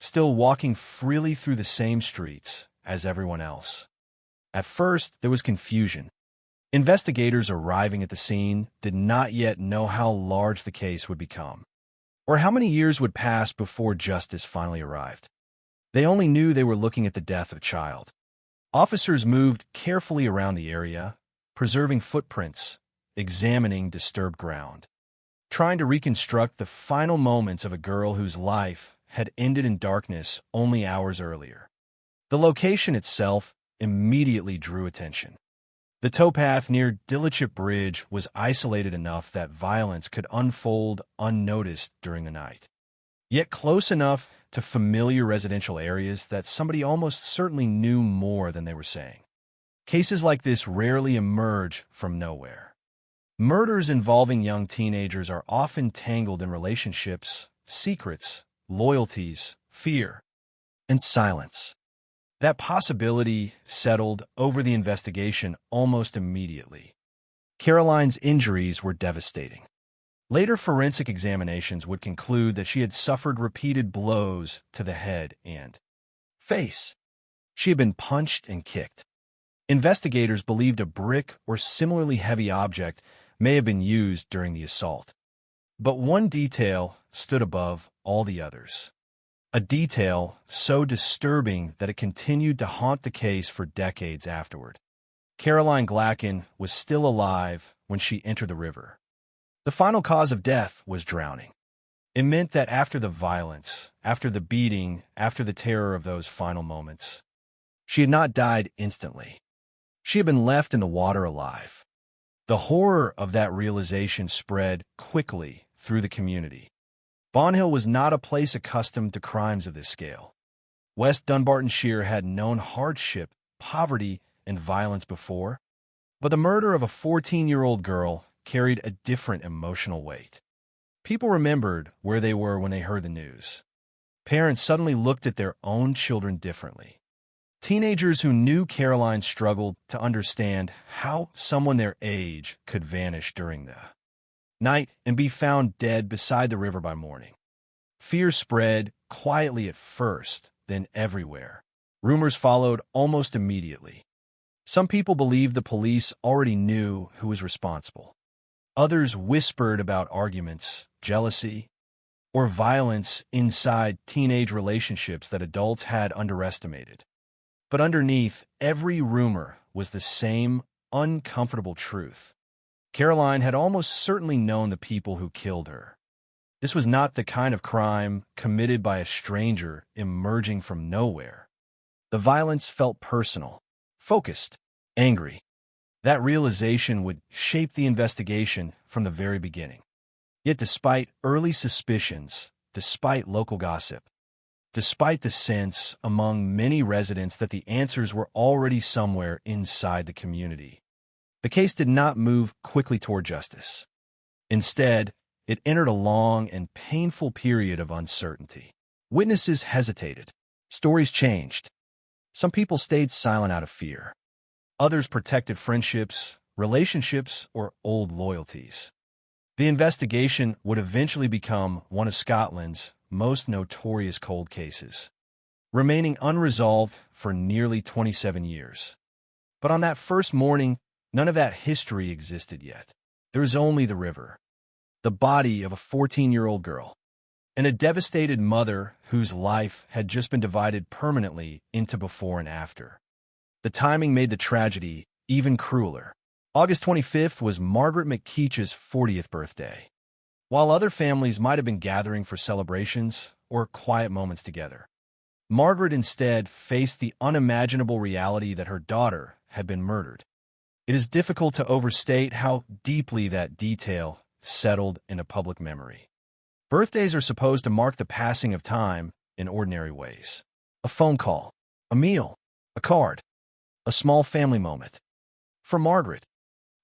still walking freely through the same streets as everyone else. At first, there was confusion. Investigators arriving at the scene did not yet know how large the case would become, or how many years would pass before justice finally arrived. They only knew they were looking at the death of a child. Officers moved carefully around the area, preserving footprints, examining disturbed ground, trying to reconstruct the final moments of a girl whose life had ended in darkness only hours earlier. The location itself immediately drew attention. The towpath near Dillichip Bridge was isolated enough that violence could unfold unnoticed during the night, yet close enough to familiar residential areas that somebody almost certainly knew more than they were saying. Cases like this rarely emerge from nowhere. Murders involving young teenagers are often tangled in relationships, secrets, loyalties, fear, and silence. That possibility settled over the investigation almost immediately. Caroline's injuries were devastating. Later forensic examinations would conclude that she had suffered repeated blows to the head and face. She had been punched and kicked. Investigators believed a brick or similarly heavy object may have been used during the assault. But one detail stood above all the others. A detail so disturbing that it continued to haunt the case for decades afterward. Caroline Glacken was still alive when she entered the river. The final cause of death was drowning. It meant that after the violence, after the beating, after the terror of those final moments, she had not died instantly. She had been left in the water alive. The horror of that realization spread quickly through the community. Bonhill was not a place accustomed to crimes of this scale. West Dunbartonshire had known hardship, poverty, and violence before, But the murder of a 14-year-old girl carried a different emotional weight. People remembered where they were when they heard the news. Parents suddenly looked at their own children differently. Teenagers who knew Caroline struggled to understand how someone their age could vanish during the night and be found dead beside the river by morning. Fear spread quietly at first, then everywhere. Rumors followed almost immediately. Some people believed the police already knew who was responsible. Others whispered about arguments, jealousy, or violence inside teenage relationships that adults had underestimated. But underneath every rumor was the same uncomfortable truth. Caroline had almost certainly known the people who killed her. This was not the kind of crime committed by a stranger emerging from nowhere. The violence felt personal, focused, angry. That realization would shape the investigation from the very beginning. Yet despite early suspicions, despite local gossip, despite the sense among many residents that the answers were already somewhere inside the community, the case did not move quickly toward justice. Instead, it entered a long and painful period of uncertainty. Witnesses hesitated. Stories changed. Some people stayed silent out of fear. Others protected friendships, relationships, or old loyalties. The investigation would eventually become one of Scotland's most notorious cold cases, remaining unresolved for nearly 27 years. But on that first morning, none of that history existed yet. There was only the river, the body of a 14-year-old girl, and a devastated mother whose life had just been divided permanently into before and after. The timing made the tragedy even crueler. August 25th was Margaret McKeach's 40th birthday. While other families might have been gathering for celebrations or quiet moments together, Margaret instead faced the unimaginable reality that her daughter had been murdered. It is difficult to overstate how deeply that detail settled into public memory. Birthdays are supposed to mark the passing of time in ordinary ways. A phone call, a meal, a card, a small family moment. For Margaret,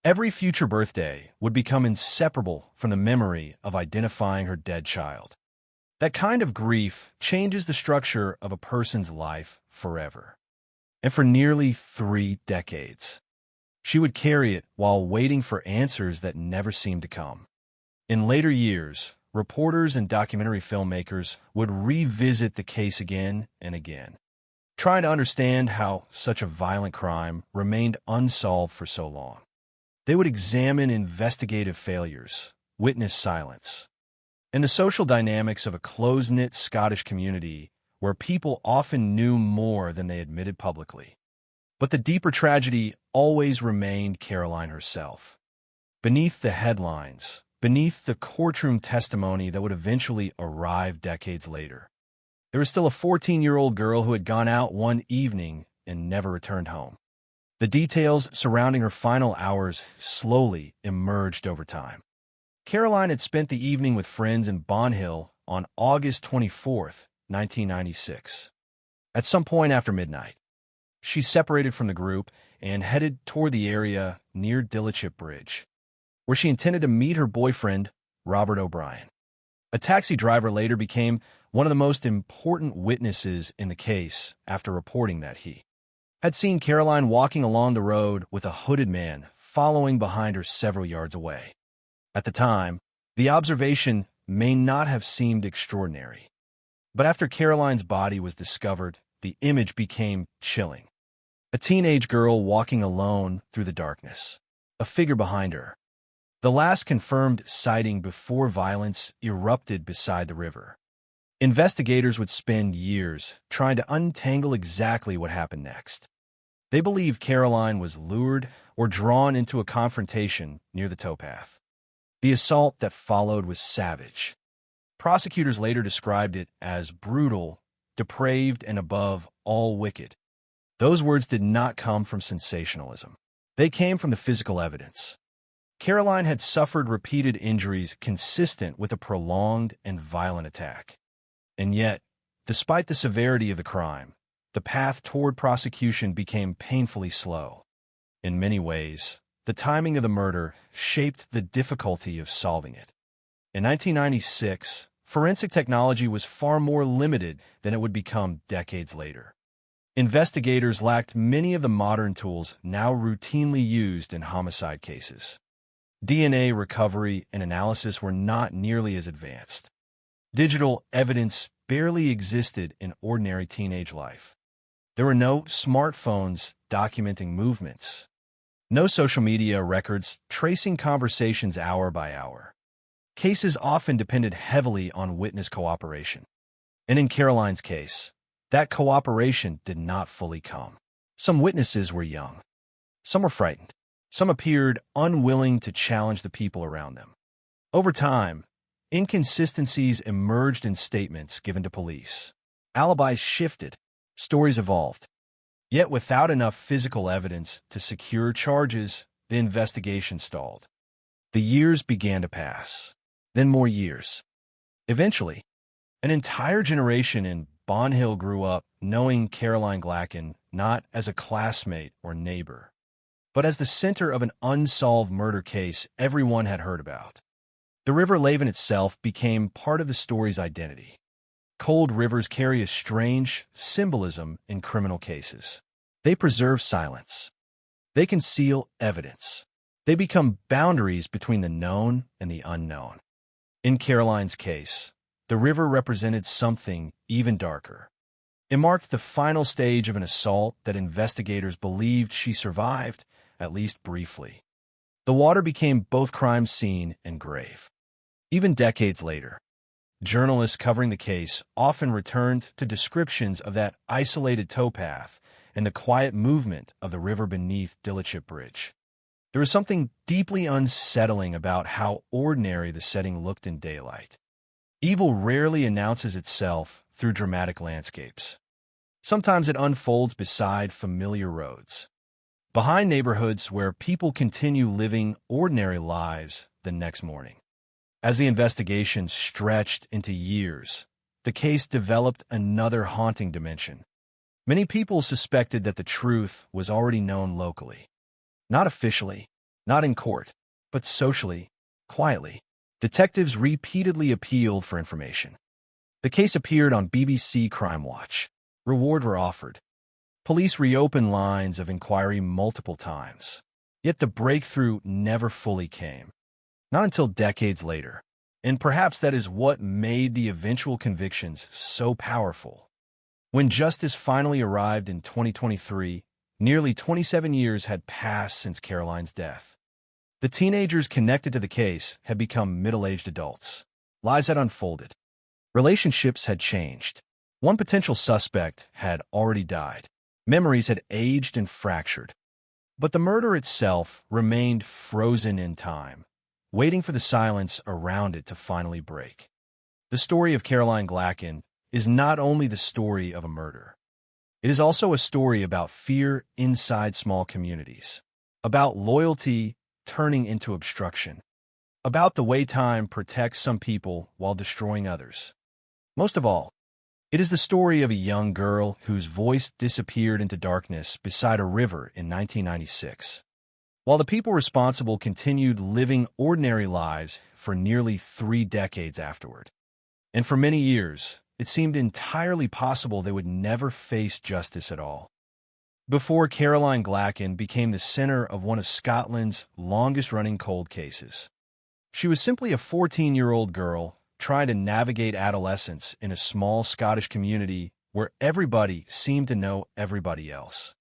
every future birthday would become inseparable from the memory of identifying her dead child. That kind of grief changes the structure of a person's life forever. And for nearly 3 decades, she would carry it while waiting for answers that never seemed to come. In later years, reporters and documentary filmmakers would revisit the case again and again, trying to understand how such a violent crime remained unsolved for so long. They would examine investigative failures, witness silence, and the social dynamics of a close-knit Scottish community where people often knew more than they admitted publicly. But the deeper tragedy always remained Caroline herself. Beneath the headlines, beneath the courtroom testimony that would eventually arrive decades later, there was still a 14-year-old girl who had gone out one evening and never returned home. The details surrounding her final hours slowly emerged over time. Caroline had spent the evening with friends in Bonhill on August 24th, 1996. At some point after midnight, she separated from the group and headed toward the area near Dillichip Bridge, where she intended to meet her boyfriend, Robert O'Brien. A taxi driver later became one of the most important witnesses in the case after reporting that he had seen Caroline walking along the road with a hooded man following behind her several yards away. At the time, the observation may not have seemed extraordinary, but after Caroline's body was discovered, the image became chilling. A teenage girl walking alone through the darkness, a figure behind her. The last confirmed sighting before violence erupted beside the river. Investigators would spend years trying to untangle exactly what happened next. They believed Caroline was lured or drawn into a confrontation near the towpath. The assault that followed was savage. Prosecutors later described it as brutal, depraved, and above all wicked. Those words did not come from sensationalism. They came from the physical evidence. Caroline had suffered repeated injuries consistent with a prolonged and violent attack. And yet, despite the severity of the crime, the path toward prosecution became painfully slow. In many ways, the timing of the murder shaped the difficulty of solving it. In 1996, forensic technology was far more limited than it would become decades later. Investigators lacked many of the modern tools now routinely used in homicide cases. DNA recovery and analysis were not nearly as advanced. Digital evidence barely existed in ordinary teenage life. There were no smartphones documenting movements, no social media records tracing conversations hour by hour. Cases often depended heavily on witness cooperation. And in Caroline's case, that cooperation did not fully come. Some witnesses were young. Some were frightened. Some appeared unwilling to challenge the people around them. Over time, inconsistencies emerged in statements given to police. Alibis shifted. Stories evolved. Yet without enough physical evidence to secure charges, the investigation stalled. The years began to pass. Then more years. Eventually, an entire generation in Bond Hill grew up knowing Caroline Glacken not as a classmate or neighbor, but as the center of an unsolved murder case everyone had heard about. The River Laven itself became part of the story's identity. Cold rivers carry a strange symbolism in criminal cases. They preserve silence. They conceal evidence. They become boundaries between the known and the unknown. In Caroline's case, the river represented something even darker. It marked the final stage of an assault that investigators believed she survived, at least briefly. The water became both crime scene and grave. Even decades later, journalists covering the case often returned to descriptions of that isolated towpath and the quiet movement of the river beneath Dillichip Bridge. There was something deeply unsettling about how ordinary the setting looked in daylight. Evil rarely announces itself through dramatic landscapes. Sometimes it unfolds beside familiar roads, behind neighborhoods where people continue living ordinary lives the next morning. As the investigation stretched into years, the case developed another haunting dimension. Many people suspected that the truth was already known locally. Not officially, not in court, but socially, quietly. Detectives repeatedly appealed for information. The case appeared on BBC Crime Watch. Rewards were offered. Police reopened lines of inquiry multiple times. Yet the breakthrough never fully came. Not until decades later. And perhaps that is what made the eventual convictions so powerful. When justice finally arrived in 2023, nearly 27 years had passed since Caroline's death. The teenagers connected to the case had become middle-aged adults. Lives had unfolded. Relationships had changed. One potential suspect had already died. Memories had aged and fractured. But the murder itself remained frozen in time, waiting for the silence around it to finally break. The story of Caroline Glacken is not only the story of a murder. It is also a story about fear inside small communities, about loyalty turning into obstruction, about the way time protects some people while destroying others. Most of all, it is the story of a young girl whose voice disappeared into darkness beside a river in 1996. While the people responsible continued living ordinary lives for nearly 3 decades afterward. And for many years, it seemed entirely possible they would never face justice at all. Before Caroline Glacken became the center of one of Scotland's longest-running cold cases. She was simply a 14-year-old girl trying to navigate adolescence in a small Scottish community where everybody seemed to know everybody else.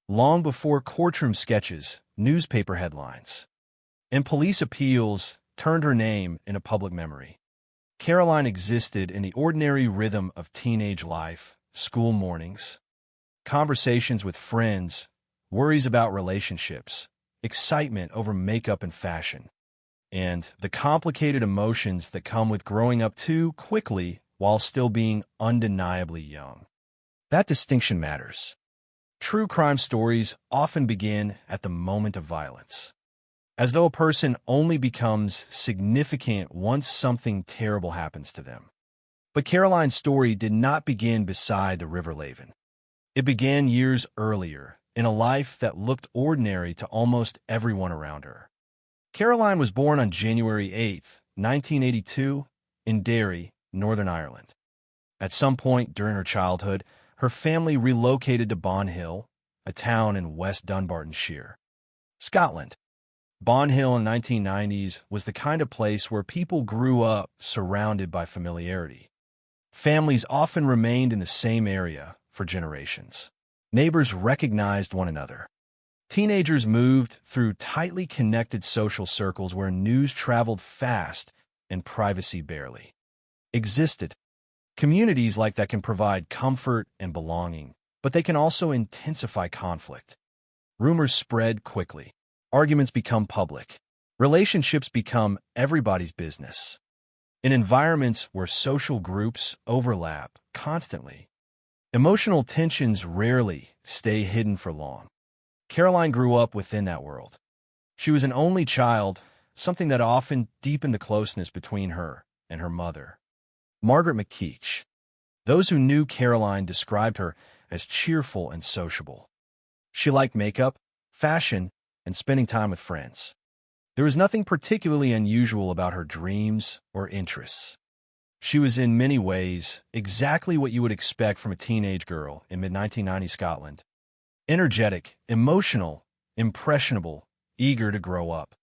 Long before courtroom sketches, newspaper headlines, and police appeals turned her name into public memory. Caroline existed in the ordinary rhythm of teenage life, school mornings, conversations with friends, worries about relationships, excitement over makeup and fashion, and the complicated emotions that come with growing up too quickly while still being undeniably young. That distinction matters. True crime stories often begin at the moment of violence, as though a person only becomes significant once something terrible happens to them. But Caroline's story did not begin beside the River Laven. It began years earlier, in a life that looked ordinary to almost everyone around her. Caroline was born on January 8, 1982, in Derry, Northern Ireland. At some point during her childhood, her family relocated to Bonhill, a town in West Dunbartonshire, Scotland. Bonhill in the 1990s was the kind of place where people grew up surrounded by familiarity. Families often remained in the same area for generations. Neighbors recognized one another. Teenagers moved through tightly connected social circles where news traveled fast and privacy barely existed. Communities like that can provide comfort and belonging, but they can also intensify conflict. Rumors spread quickly. Arguments become public. Relationships become everybody's business. In environments where social groups overlap constantly, emotional tensions rarely stay hidden for long. Caroline grew up within that world. She was an only child, something that often deepened the closeness between her and her mother, Margaret McKeach. Those who knew Caroline described her as cheerful and sociable. She liked makeup, fashion, and spending time with friends. There was nothing particularly unusual about her dreams or interests. She was in many ways exactly what you would expect from a teenage girl in mid-1990s Scotland. Energetic, emotional, impressionable, eager to grow up,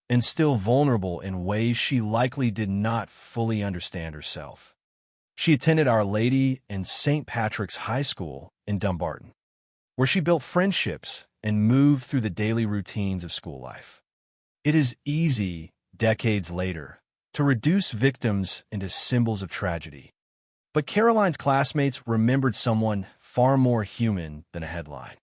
and still vulnerable in ways she likely did not fully understand herself. She attended Our Lady and St. Patrick's High School in Dumbarton, where she built friendships and moved through the daily routines of school life. It is easy, decades later, to reduce victims into symbols of tragedy. But Caroline's classmates remembered someone far more human than a headline.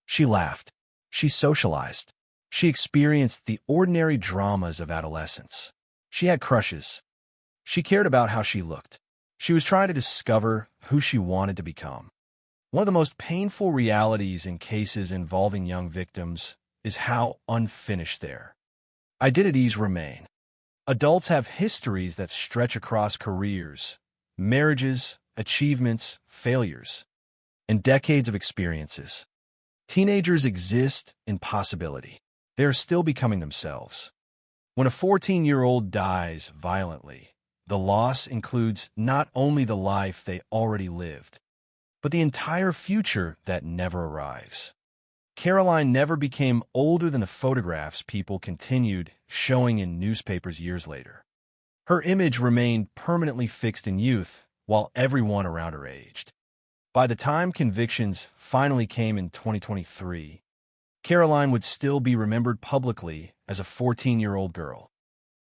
She laughed. She socialized. She experienced the ordinary dramas of adolescence. She had crushes. She cared about how she looked. She was trying to discover who she wanted to become. One of the most painful realities in cases involving young victims is how unfinished their identities remain. Adults have histories that stretch across careers, marriages, achievements, failures, and decades of experiences. Teenagers exist in possibility. They are still becoming themselves. When a 14-year-old dies violently, the loss includes not only the life they already lived, but the entire future that never arrives. Caroline never became older than the photographs people continued showing in newspapers years later. Her image remained permanently fixed in youth while everyone around her aged. By the time convictions finally came in 2023, Caroline would still be remembered publicly as a 14-year-old girl,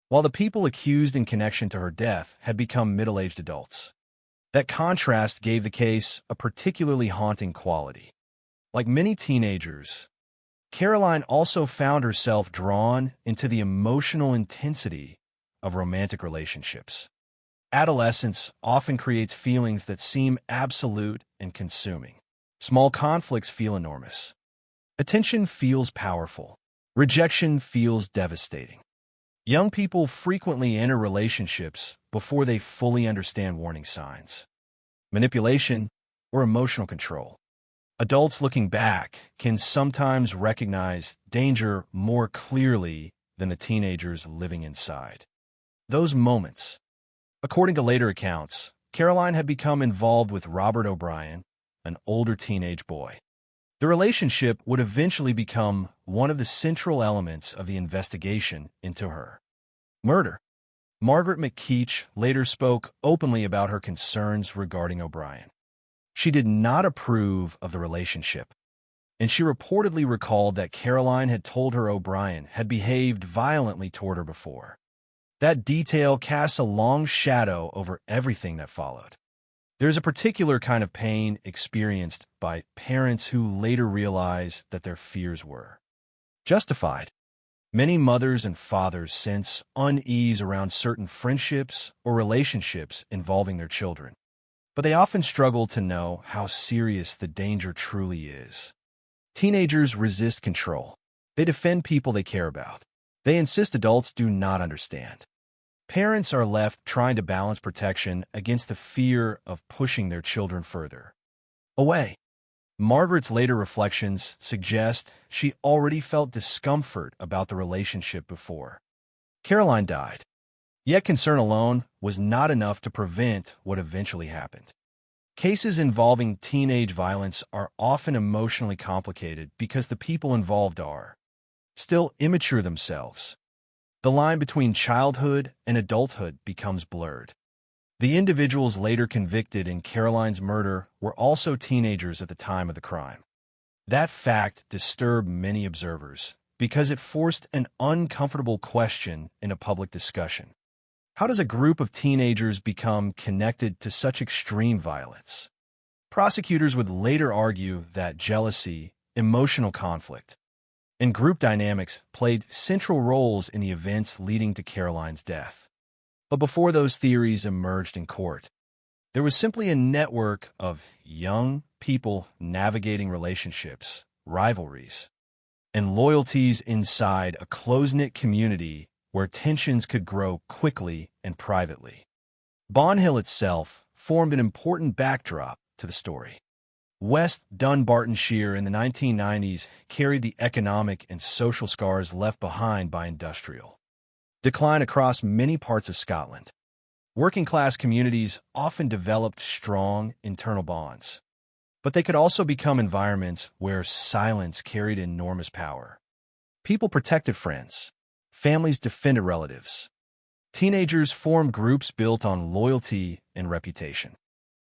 while the people accused in connection to her death had become middle-aged adults. That contrast gave the case a particularly haunting quality. Like many teenagers, Caroline also found herself drawn into the emotional intensity of romantic relationships. Adolescence often creates feelings that seem absolute and consuming. Small conflicts feel enormous. Attention feels powerful. Rejection feels devastating. Young people frequently enter relationships before they fully understand warning signs, manipulation, or emotional control. Adults looking back can sometimes recognize danger more clearly than the teenagers living inside. Those moments. According to later accounts, Caroline had become involved with Robert O'Brien, an older teenage boy. The relationship would eventually become one of the central elements of the investigation into her murder. Margaret McKeach later spoke openly about her concerns regarding O'Brien. She did not approve of the relationship, and she reportedly recalled that Caroline had told her O'Brien had behaved violently toward her before. That detail casts a long shadow over everything that followed. There's a particular kind of pain experienced by parents who later realize that their fears were justified. Many mothers and fathers sense unease around certain friendships or relationships involving their children, but they often struggle to know how serious the danger truly is. Teenagers resist control. They defend people they care about. They insist adults do not understand. Parents are left trying to balance protection against the fear of pushing their children further away. Margaret's later reflections suggest she already felt discomfort about the relationship before Caroline died. Yet concern alone was not enough to prevent what eventually happened. Cases involving teenage violence are often emotionally complicated because the people involved are still immature themselves. The line between childhood and adulthood becomes blurred. The individuals later convicted in Caroline's murder were also teenagers at the time of the crime. That fact disturbed many observers because it forced an uncomfortable question in a public discussion. How does a group of teenagers become connected to such extreme violence? Prosecutors would later argue that jealousy, emotional conflict, and group dynamics played central roles in the events leading to Caroline's death. But before those theories emerged in court, there was simply a network of young people navigating relationships, rivalries, and loyalties inside a close-knit community where tensions could grow quickly and privately. Bond Hill itself formed an important backdrop to the story. West Dunbartonshire in the 1990s carried the economic and social scars left behind by industrial decline across many parts of Scotland. Working-class communities often developed strong internal bonds, but they could also become environments where silence carried enormous power. People protected friends. Families defended relatives. Teenagers formed groups built on loyalty and reputation.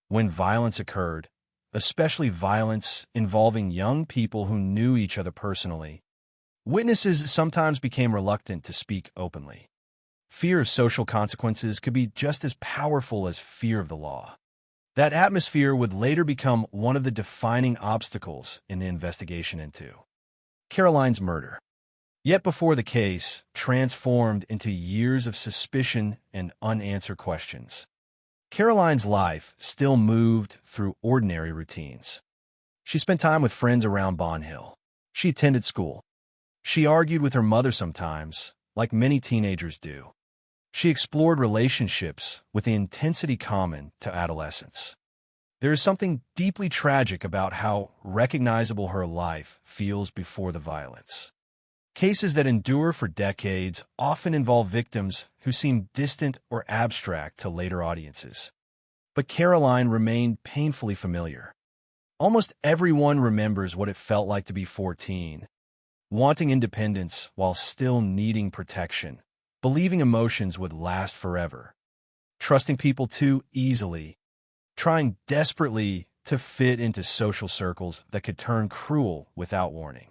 When violence occurred, especially violence involving young people who knew each other personally, witnesses sometimes became reluctant to speak openly. Fear of social consequences could be just as powerful as fear of the law. That atmosphere would later become one of the defining obstacles in the investigation into Caroline's murder. Yet before the case transformed into years of suspicion and unanswered questions, Caroline's life still moved through ordinary routines. She spent time with friends around Bond Hill. She attended school. She argued with her mother sometimes, like many teenagers do. She explored relationships with the intensity common to adolescence. There is something deeply tragic about how recognizable her life feels before the violence. Cases that endure for decades often involve victims who seem distant or abstract to later audiences. But Caroline remained painfully familiar. Almost everyone remembers what it felt like to be 14, wanting independence while still needing protection, believing emotions would last forever, trusting people too easily, trying desperately to fit into social circles that could turn cruel without warning.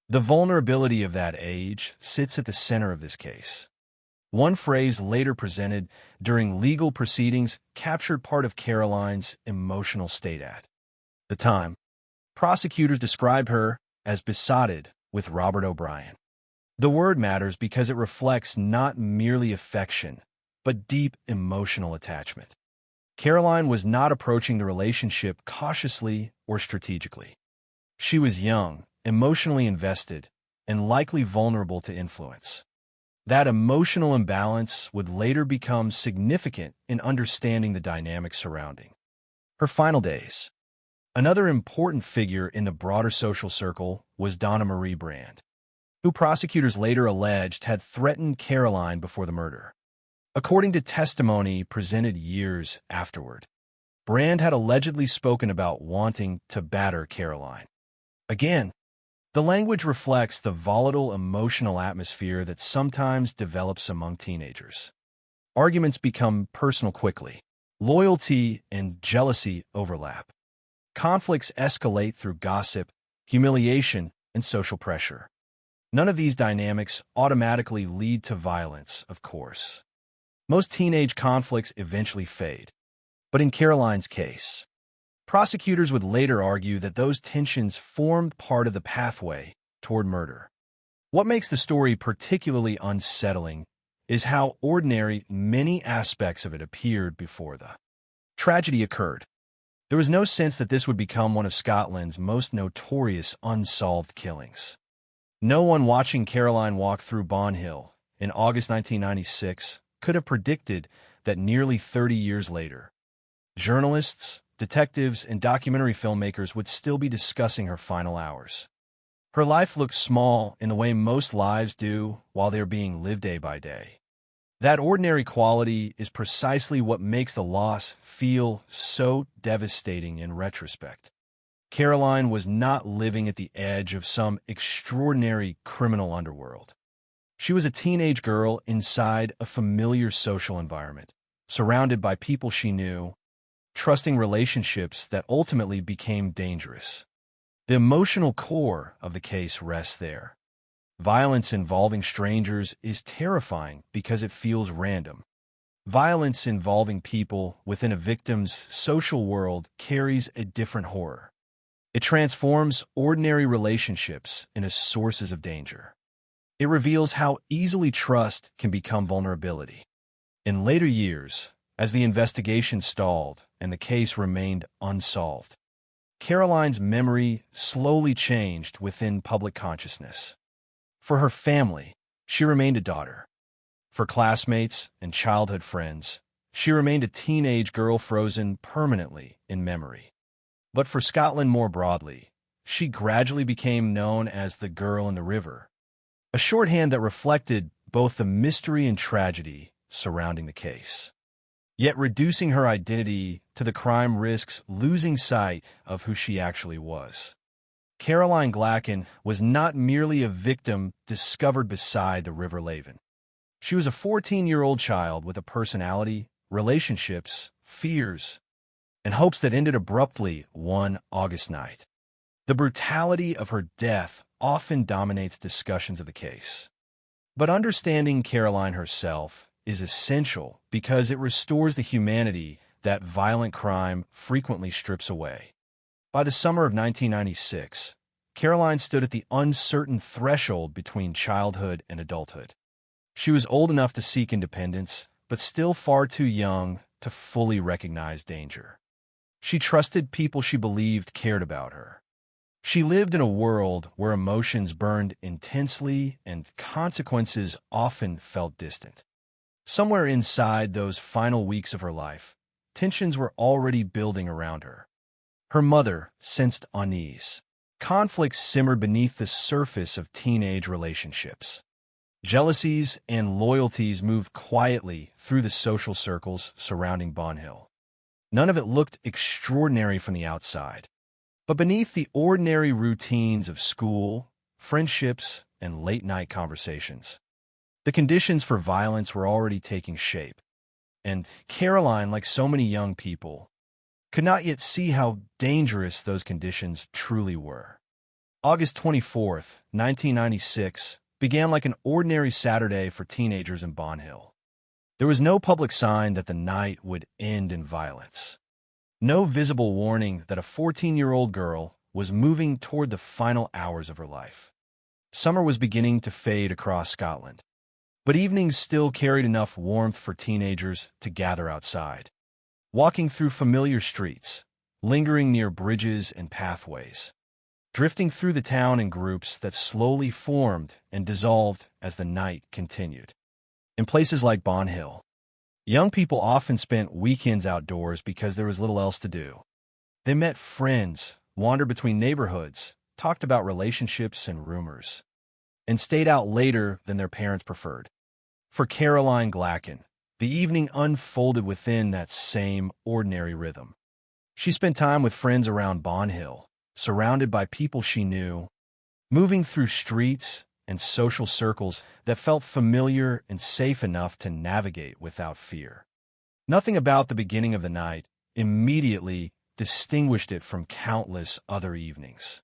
The vulnerability of that age sits at the center of this case. One phrase later presented during legal proceedings captured part of Caroline's emotional state at the time. Prosecutors described her as besotted with Robert O'Brien. The word matters because it reflects not merely affection, but deep emotional attachment. Caroline was not approaching the relationship cautiously or strategically. She was young, emotionally invested, and likely vulnerable to influence. That emotional imbalance would later become significant in understanding the dynamics surrounding her final days. Another important figure in the broader social circle was Donna Marie Brand, who prosecutors later alleged had threatened Caroline before the murder. According to testimony presented years afterward, Brand had allegedly spoken about wanting to batter Caroline. Again, the language reflects the volatile emotional atmosphere that sometimes develops among teenagers. Arguments become personal quickly. Loyalty and jealousy overlap. Conflicts escalate through gossip, humiliation, and social pressure. None of these dynamics automatically lead to violence, of course. Most teenage conflicts eventually fade. But in Caroline's case, prosecutors would later argue that those tensions formed part of the pathway toward murder. What makes the story particularly unsettling is how ordinary many aspects of it appeared before the tragedy occurred. There was no sense that this would become one of Scotland's most notorious unsolved killings. No one watching Caroline walk through Bond Hill in August 1996 could have predicted that nearly 30 years later, journalists, detectives and documentary filmmakers would still be discussing her final hours. Her life looked small in the way most lives do while they're being lived day by day. That ordinary quality is precisely what makes the loss feel so devastating in retrospect. Caroline was not living at the edge of some extraordinary criminal underworld. She was a teenage girl inside a familiar social environment, surrounded by people she knew, trusting relationships that ultimately became dangerous. The emotional core of the case rests there. Violence involving strangers is terrifying because it feels random. Violence involving people within a victim's social world carries a different horror. It transforms ordinary relationships into sources of danger. It reveals how easily trust can become vulnerability. In later years, as the investigation stalled and the case remained unsolved, Caroline's memory slowly changed within public consciousness. For her family, she remained a daughter. For classmates and childhood friends, she remained a teenage girl frozen permanently in memory. But for Scotland more broadly, she gradually became known as the girl in the river, a shorthand that reflected both the mystery and tragedy surrounding the case. Yet reducing her identity to the crime risks losing sight of who she actually was. Caroline Glacken was not merely a victim discovered beside the River Laven. She was a 14-year-old child with a personality, relationships, fears, and hopes that ended abruptly one August night. The brutality of her death often dominates discussions of the case. But understanding Caroline herself is essential because it restores the humanity that violent crime frequently strips away. By the summer of 1996, Caroline stood at the uncertain threshold between childhood and adulthood. She was old enough to seek independence, but still far too young to fully recognize danger. She trusted people she believed cared about her. She lived in a world where emotions burned intensely and consequences often felt distant. Somewhere inside those final weeks of her life, tensions were already building around her. Her mother sensed unease. Conflicts simmered beneath the surface of teenage relationships. Jealousies and loyalties moved quietly through the social circles surrounding Bonhill. None of it looked extraordinary from the outside. But beneath the ordinary routines of school, friendships, and late-night conversations, the conditions for violence were already taking shape. And Caroline, like so many young people, could not yet see how dangerous those conditions truly were. August 24th, 1996, began like an ordinary Saturday for teenagers in Bonhill. There was no public sign that the night would end in violence. No visible warning that a 14-year-old girl was moving toward the final hours of her life. Summer was beginning to fade across Scotland, but evenings still carried enough warmth for teenagers to gather outside, walking through familiar streets, lingering near bridges and pathways, drifting through the town in groups that slowly formed and dissolved as the night continued. In places like Bonhill, young people often spent weekends outdoors because there was little else to do. They met friends, wandered between neighborhoods, talked about relationships and rumors, and stayed out later than their parents preferred. For Caroline Glacken, the evening unfolded within that same ordinary rhythm. She spent time with friends around Bonhill, surrounded by people she knew, moving through streets and social circles that felt familiar and safe enough to navigate without fear. Nothing about the beginning of the night immediately distinguished it from countless other evenings,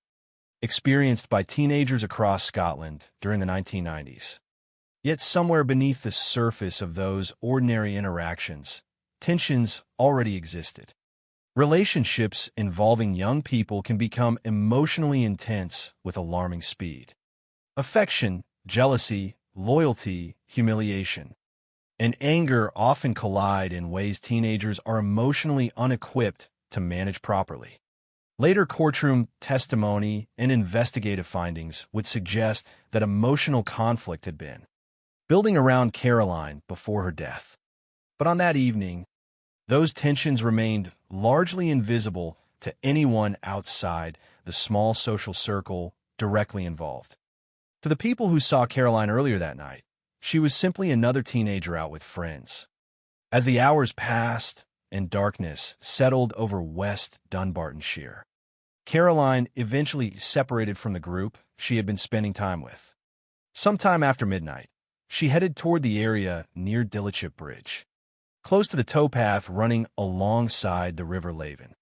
experienced by teenagers across Scotland during the 1990s. Yet somewhere beneath the surface of those ordinary interactions, tensions already existed. Relationships involving young people can become emotionally intense with alarming speed. Affection, jealousy, loyalty, humiliation, and anger often collide in ways teenagers are emotionally unequipped to manage properly. Later courtroom testimony and investigative findings would suggest that emotional conflict had been building around Caroline before her death. But on that evening, those tensions remained largely invisible to anyone outside the small social circle directly involved. To the people who saw Caroline earlier that night, she was simply another teenager out with friends. As the hours passed and darkness settled over West Dunbartonshire, Caroline eventually separated from the group she had been spending time with. Sometime after midnight, she headed toward the area near Dillichip Bridge, close to the towpath running alongside the River Laven.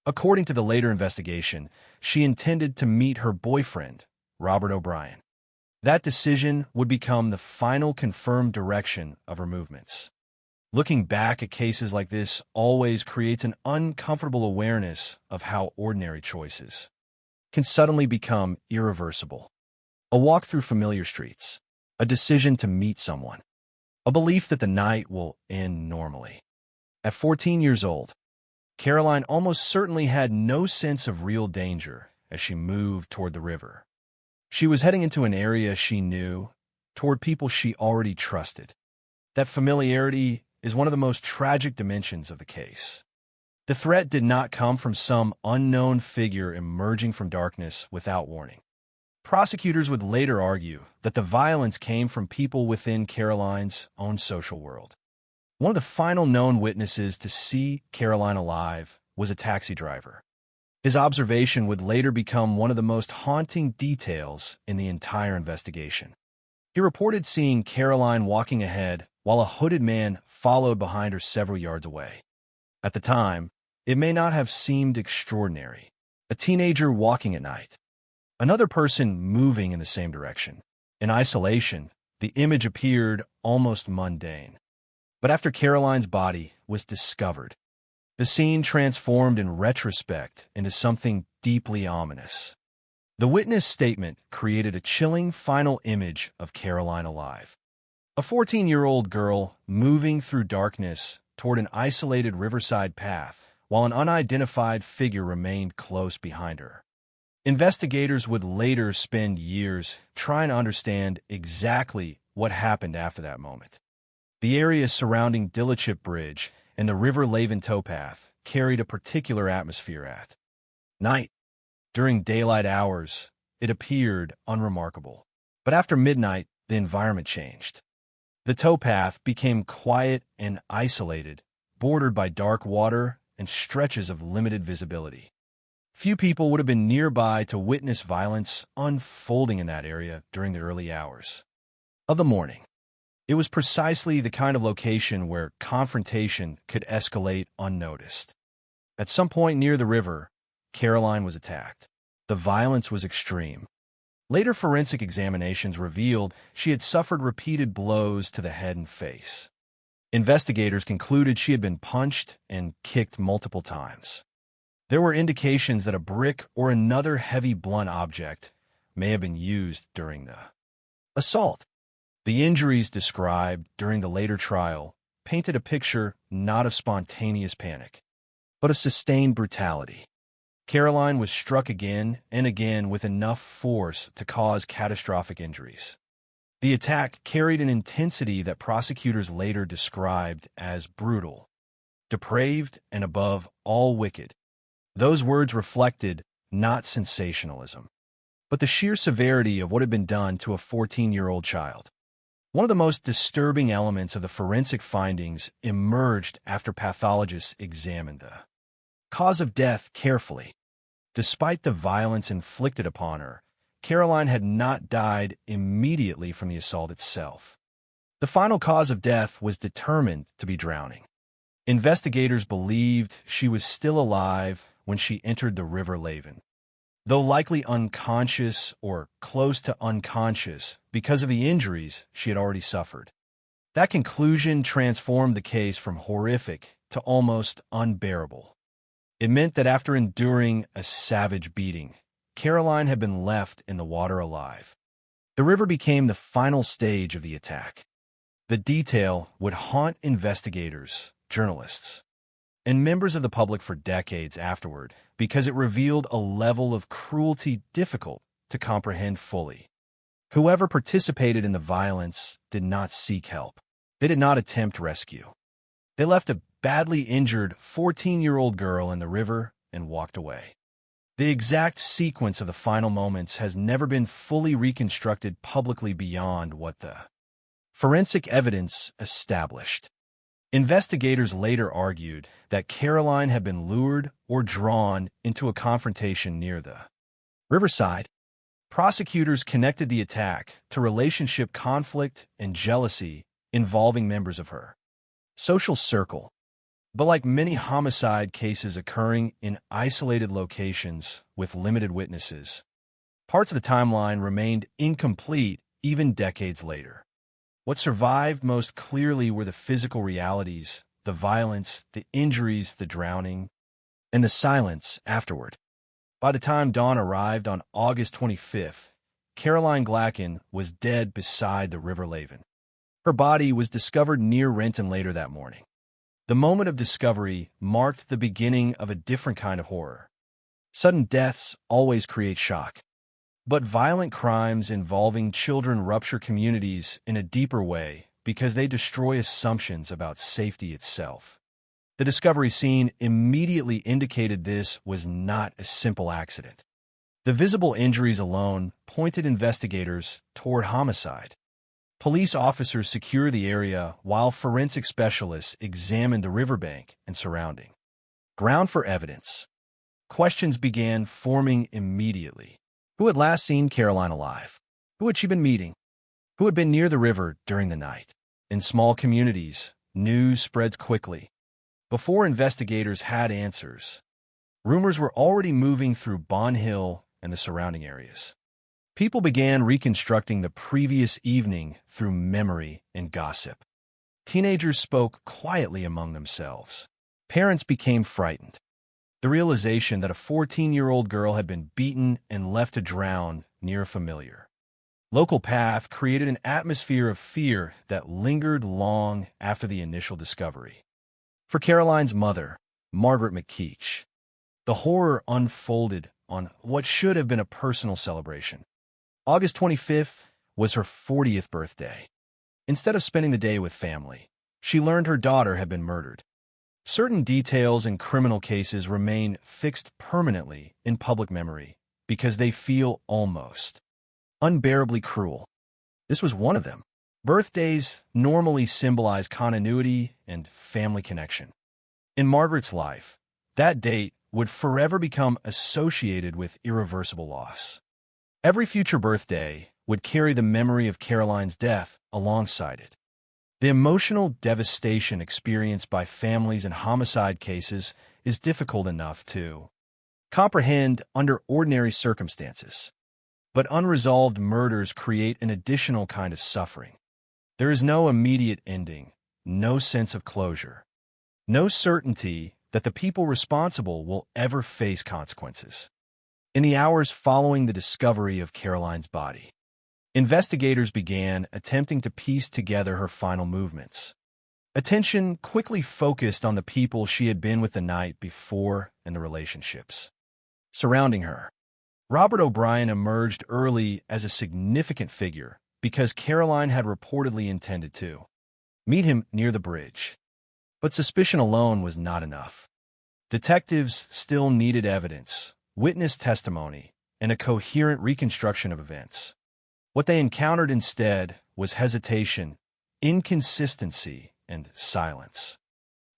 According to the later investigation, she intended to meet her boyfriend, Robert O'Brien. That decision would become the final confirmed direction of her movements. Looking back at cases like this always creates an uncomfortable awareness of how ordinary choices can suddenly become irreversible. A walk through familiar streets, a decision to meet someone, a belief that the night will end normally. At 14 years old, Caroline almost certainly had no sense of real danger as she moved toward the river. She was heading into an area she knew, toward people she already trusted. That familiarity is one of the most tragic dimensions of the case. The threat did not come from some unknown figure emerging from darkness without warning. Prosecutors would later argue that the violence came from people within Caroline's own social world. One of the final known witnesses to see Caroline alive was a taxi driver. His observation would later become one of the most haunting details in the entire investigation. He reported seeing Caroline walking ahead while a hooded man followed behind her several yards away. At the time, it may not have seemed extraordinary. A teenager walking at night, another person moving in the same direction. In isolation, the image appeared almost mundane. But after Caroline's body was discovered, the scene transformed in retrospect into something deeply ominous. The witness statement created a chilling final image of Caroline alive. A 14-year-old girl moving through darkness toward an isolated riverside path while an unidentified figure remained close behind her. Investigators would later spend years trying to understand exactly what happened after that moment. The area surrounding Dillichip Bridge and the River Laven towpath carried a particular atmosphere at night. During daylight hours, it appeared unremarkable. But after midnight, the environment changed. The towpath became quiet and isolated, bordered by dark water and stretches of limited visibility. Few people would have been nearby to witness violence unfolding in that area during the early hours of the morning. It was precisely the kind of location where confrontation could escalate unnoticed. At some point near the river, Caroline was attacked. The violence was extreme. Later forensic examinations revealed she had suffered repeated blows to the head and face. Investigators concluded she had been punched and kicked multiple times. There were indications that a brick or another heavy blunt object may have been used during the assault. The injuries described during the later trial painted a picture not of spontaneous panic, but of sustained brutality. Caroline was struck again and again with enough force to cause catastrophic injuries. The attack carried an intensity that prosecutors later described as brutal, depraved, and above all wicked. Those words reflected not sensationalism, but the sheer severity of what had been done to a 14-year-old child. One of the most disturbing elements of the forensic findings emerged after pathologists examined the cause of death carefully. Despite the violence inflicted upon her, Caroline had not died immediately from the assault itself. The final cause of death was determined to be drowning. Investigators believed she was still alive when she entered the River Laven, though likely unconscious or close to unconscious because of the injuries she had already suffered. That conclusion transformed the case from horrific to almost unbearable. It meant that after enduring a savage beating, Caroline had been left in the water alive. The river became the final stage of the attack. The detail would haunt investigators, journalists, and members of the public for decades afterward because it revealed a level of cruelty difficult to comprehend fully. Whoever participated in the violence did not seek help. They did not attempt rescue. They left a badly injured 14-year-old girl in the river and walked away. The exact sequence of the final moments has never been fully reconstructed publicly beyond what the forensic evidence established. Investigators later argued that Caroline had been lured or drawn into a confrontation near the riverside. Prosecutors connected the attack to relationship conflict and jealousy involving members of her social circle. But like many homicide cases occurring in isolated locations with limited witnesses, parts of the timeline remained incomplete even decades later. What survived most clearly were the physical realities, the violence, the injuries, the drowning, and the silence afterward. By the time dawn arrived on August 25th, Caroline Glacken was dead beside the River Laven. Her body was discovered near Renton later that morning. The moment of discovery marked the beginning of a different kind of horror. Sudden deaths always create shock, but violent crimes involving children rupture communities in a deeper way because they destroy assumptions about safety itself. The discovery scene immediately indicated this was not a simple accident. The visible injuries alone pointed investigators toward homicide. Police officers secured the area while forensic specialists examined the riverbank and surrounding ground for evidence. Questions began forming immediately. Who had last seen Caroline alive? Who had she been meeting? Who had been near the river during the night? In small communities, news spreads quickly. Before investigators had answers, rumors were already moving through Bond Hill and the surrounding areas. People began reconstructing the previous evening through memory and gossip. Teenagers spoke quietly among themselves. Parents became frightened. The realization that a 14-year-old girl had been beaten and left to drown near a familiar local path created an atmosphere of fear that lingered long after the initial discovery. For Caroline's mother, Margaret McKeach, the horror unfolded on what should have been a personal celebration. August 25th was her 40th birthday. Instead of spending the day with family, she learned her daughter had been murdered. Certain details in criminal cases remain fixed permanently in public memory because they feel almost unbearably cruel. This was one of them. Birthdays normally symbolize continuity and family connection. In Margaret's life, that date would forever become associated with irreversible loss. Every future birthday would carry the memory of Caroline's death alongside it. The emotional devastation experienced by families in homicide cases is difficult enough to comprehend under ordinary circumstances. But unresolved murders create an additional kind of suffering. There is no immediate ending, no sense of closure, no certainty that the people responsible will ever face consequences. In the hours following the discovery of Caroline's body, investigators began attempting to piece together her final movements. Attention quickly focused on the people she had been with the night before and the relationships surrounding her. Robert O'Brien emerged early as a significant figure because Caroline had reportedly intended to meet him near the bridge. But suspicion alone was not enough. Detectives still needed evidence, witness testimony, and a coherent reconstruction of events. What they encountered instead was hesitation, inconsistency, and silence.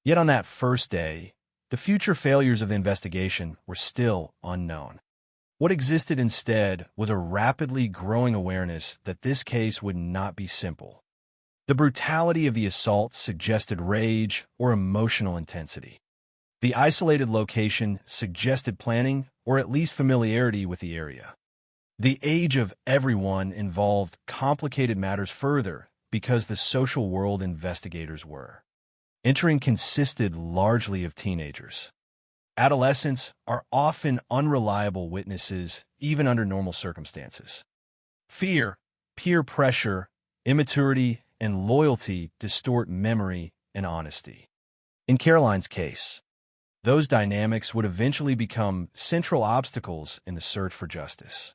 Yet on that first day, the future failures of the investigation were still unknown. What existed instead was a rapidly growing awareness that this case would not be simple. The brutality of the assault suggested rage or emotional intensity. The isolated location suggested planning or at least familiarity with the area. The age of everyone involved complicated matters further because the social world investigators were entering consisted largely of teenagers. Adolescents are often unreliable witnesses even under normal circumstances. Fear, peer pressure, immaturity, and loyalty distort memory and honesty. In Caroline's case, those dynamics would eventually become central obstacles in the search for justice.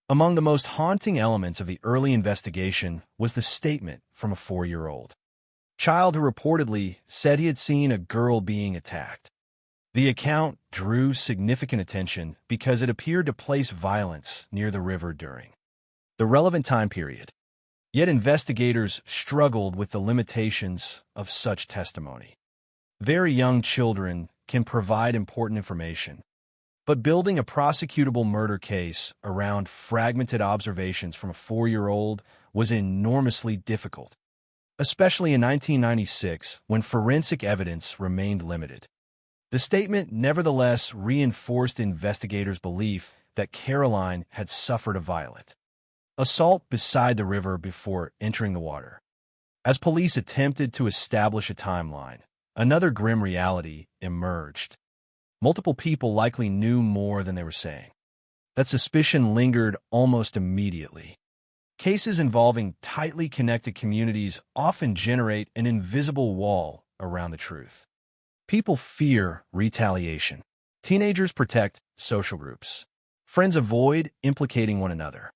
Among the most haunting elements of the early investigation was the statement from a 4-year-old. child who reportedly said he had seen a girl being attacked. The account drew significant attention because it appeared to place violence near the river during the relevant time period. Yet investigators struggled with the limitations of such testimony. Very young children can provide important information, but building a prosecutable murder case around fragmented observations from a 4-year-old was enormously difficult, especially in 1996 when forensic evidence remained limited. The statement nevertheless reinforced investigators' belief that Caroline had suffered a violent assault beside the river before entering the water. As police attempted to establish a timeline, another grim reality emerged. Multiple people likely knew more than they were saying. That suspicion lingered almost immediately. Cases involving tightly connected communities often generate an invisible wall around the truth. People fear retaliation. Teenagers protect social groups. Friends avoid implicating one another.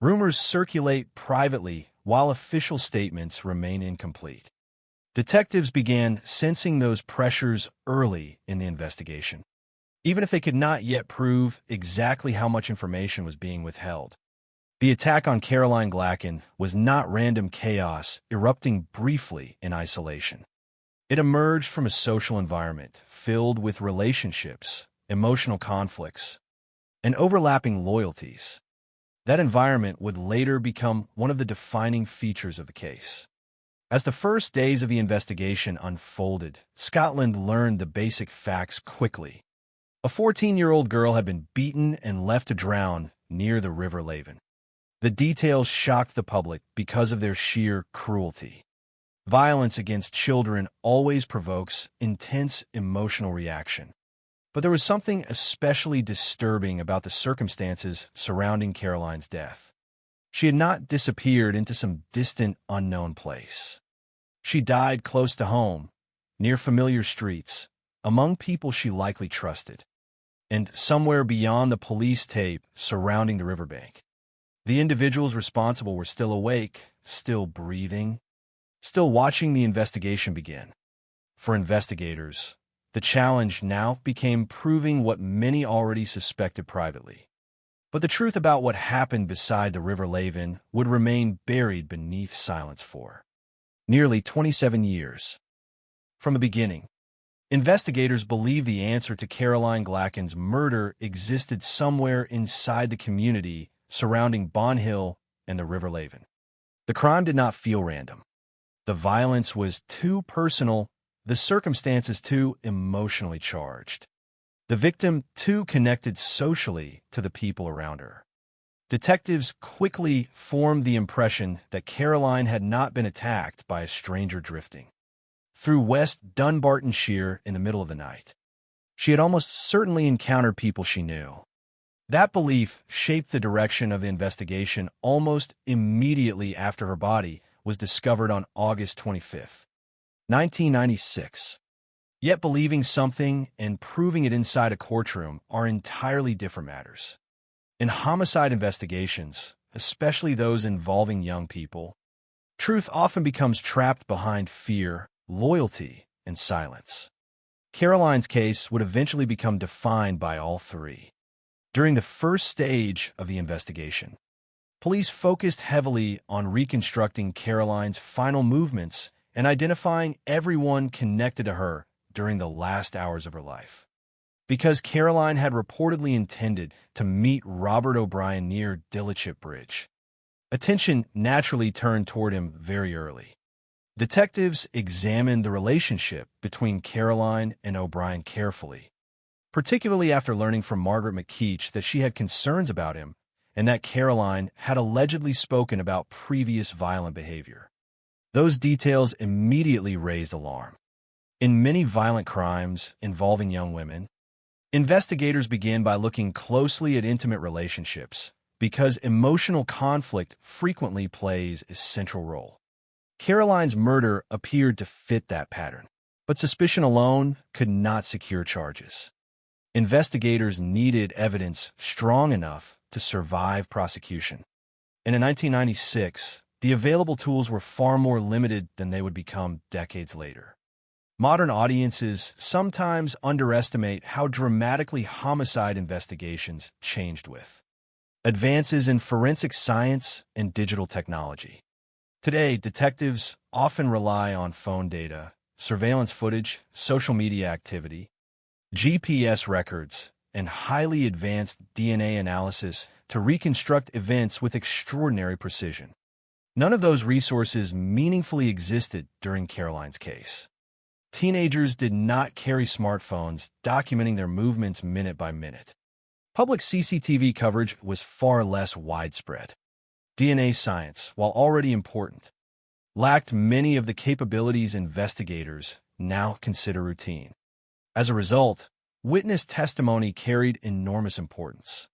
Rumors circulate privately while official statements remain incomplete. Detectives began sensing those pressures early in the investigation, even if they could not yet prove exactly how much information was being withheld. The attack on Caroline Glacken was not random chaos erupting briefly in isolation. It emerged from a social environment filled with relationships, emotional conflicts, and overlapping loyalties. That environment would later become one of the defining features of the case. As the first days of the investigation unfolded, Scotland learned the basic facts quickly. A 14-year-old girl had been beaten and left to drown near the River Leven. The details shocked the public because of their sheer cruelty. Violence against children always provokes intense emotional reaction. But there was something especially disturbing about the circumstances surrounding Caroline's death. She had not disappeared into some distant, unknown place. She died close to home, near familiar streets, among people she likely trusted, and somewhere beyond the police tape surrounding the riverbank. The individuals responsible were still awake, still breathing, still watching the investigation begin. For investigators, the challenge now became proving what many already suspected privately. But the truth about what happened beside the River Leven would remain buried beneath silence for nearly 27 years. From the beginning, investigators believed the answer to Caroline Glacken's murder existed somewhere inside the community surrounding Bon Hill and the River Leven. The crime did not feel random. The violence was too personal, the circumstances too emotionally charged. The victim too connected socially to the people around her. Detectives quickly formed the impression that Caroline had not been attacked by a stranger drifting through West Dunbartonshire in the middle of the night. She had almost certainly encountered people she knew. That belief shaped the direction of the investigation almost immediately after her body was discovered on August 25th, 1996. Yet believing something and proving it inside a courtroom are entirely different matters. In homicide investigations, especially those involving young people, truth often becomes trapped behind fear, loyalty, and silence. Caroline's case would eventually become defined by all three. During the first stage of the investigation, police focused heavily on reconstructing Caroline's final movements and identifying everyone connected to her during the last hours of her life. Because Caroline had reportedly intended to meet Robert O'Brien near Dillichip Bridge, attention naturally turned toward him very early. Detectives examined the relationship between Caroline and O'Brien carefully, particularly after learning from Margaret McKeach that she had concerns about him and that Caroline had allegedly spoken about previous violent behavior. Those details immediately raised alarm. In many violent crimes involving young women, investigators begin by looking closely at intimate relationships because emotional conflict frequently plays a central role. Caroline's murder appeared to fit that pattern, but suspicion alone could not secure charges. Investigators needed evidence strong enough to survive prosecution. And in 1996, the available tools were far more limited than they would become decades later. Modern audiences sometimes underestimate how dramatically homicide investigations changed with advances in forensic science and digital technology. Today, detectives often rely on phone data, surveillance footage, social media activity, GPS records, and highly advanced DNA analysis to reconstruct events with extraordinary precision. None of those resources meaningfully existed during Caroline's case. Teenagers did not carry smartphones documenting their movements minute by minute. Public CCTV coverage was far less widespread. DNA science, while already important, lacked many of the capabilities investigators now consider routine. As a result, witness testimony carried enormous importance.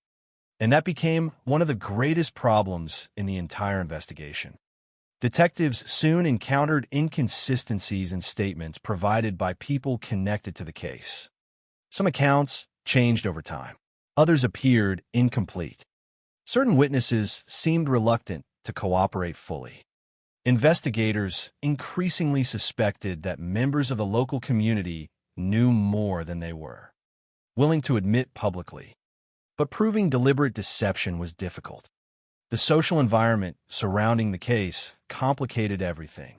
And that became one of the greatest problems in the entire investigation. Detectives soon encountered inconsistencies in statements provided by people connected to the case. Some accounts changed over time. Others appeared incomplete. Certain witnesses seemed reluctant to cooperate fully. Investigators increasingly suspected that members of the local community knew more than they were willing to admit publicly. But proving deliberate deception was difficult. The social environment surrounding the case complicated everything.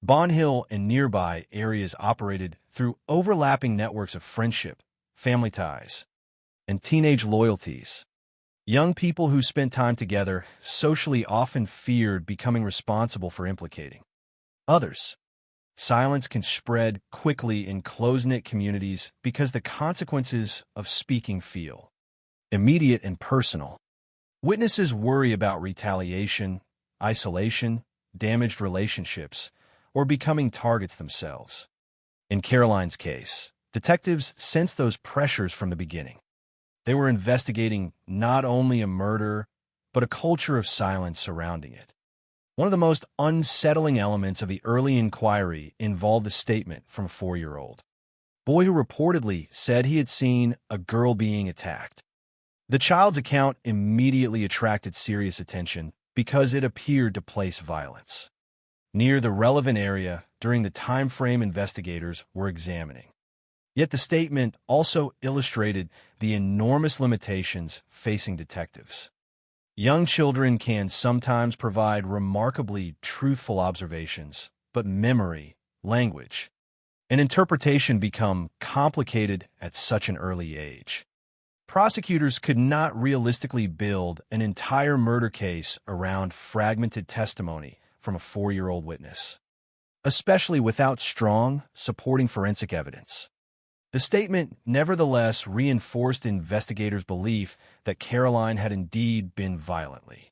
Bond Hill and nearby areas operated through overlapping networks of friendship, family ties, and teenage loyalties. Young people who spent time together socially often feared becoming responsible for implicating others. Silence can spread quickly in close-knit communities because the consequences of speaking feel immediate and personal. Witnesses worry about retaliation, isolation, damaged relationships, or becoming targets themselves. In Caroline's case, detectives sensed those pressures from the beginning. They were investigating not only a murder, but a culture of silence surrounding it. One of the most unsettling elements of the early inquiry involved a statement from a 4-year-old boy who reportedly said he had seen a girl being attacked. The child's account immediately attracted serious attention because it appeared to place violence near the relevant area during the time frame investigators were examining. Yet the statement also illustrated the enormous limitations facing detectives. Young children can sometimes provide remarkably truthful observations, but memory, language, and interpretation become complicated at such an early age. Prosecutors could not realistically build an entire murder case around fragmented testimony from a 4-year-old witness, especially without strong, supporting forensic evidence. The statement nevertheless reinforced investigators' belief that Caroline had indeed been violently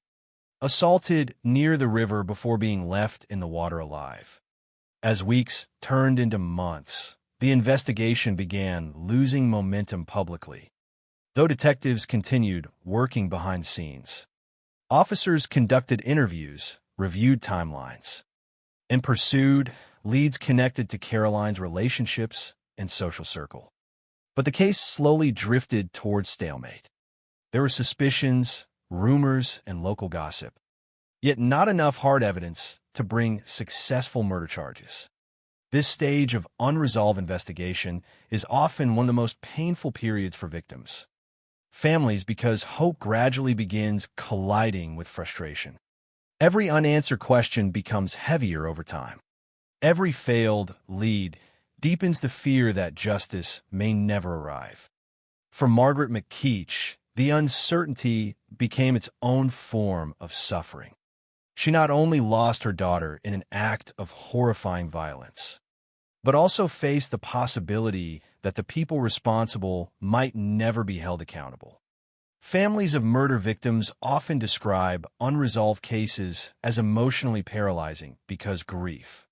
assaulted near the river before being left in the water alive. As weeks turned into months, the investigation began losing momentum publicly. Though detectives continued working behind the scenes, officers conducted interviews, reviewed timelines, and pursued leads connected to Caroline's relationships and social circle. But the case slowly drifted towards stalemate. There were suspicions, rumors, and local gossip, yet not enough hard evidence to bring successful murder charges. This stage of unresolved investigation is often one of the most painful periods for victims. Families, because hope gradually begins colliding with frustration. Every unanswered question becomes heavier over time. Every failed lead deepens the fear that justice may never arrive. For Margaret McKeach, the uncertainty became its own form of suffering. She not only lost her daughter in an act of horrifying violence, but also faced the possibility that the people responsible might never be held accountable. Families of murder victims often describe unresolved cases as emotionally paralyzing because grief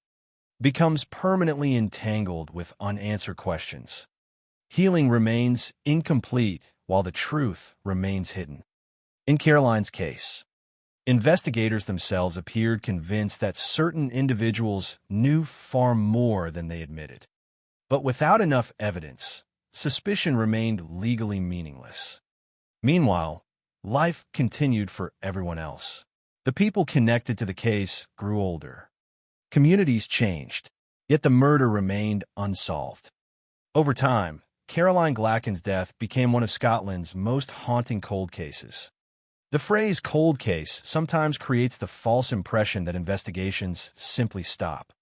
becomes permanently entangled with unanswered questions. Healing remains incomplete while the truth remains hidden. In Caroline's case, investigators themselves appeared convinced that certain individuals knew far more than they admitted. But without enough evidence, suspicion remained legally meaningless. Meanwhile, life continued for everyone else. The people connected to the case grew older. Communities changed, yet the murder remained unsolved. Over time, Caroline Glacken's death became one of Scotland's most haunting cold cases. The phrase cold case sometimes creates the false impression that investigations simply stop.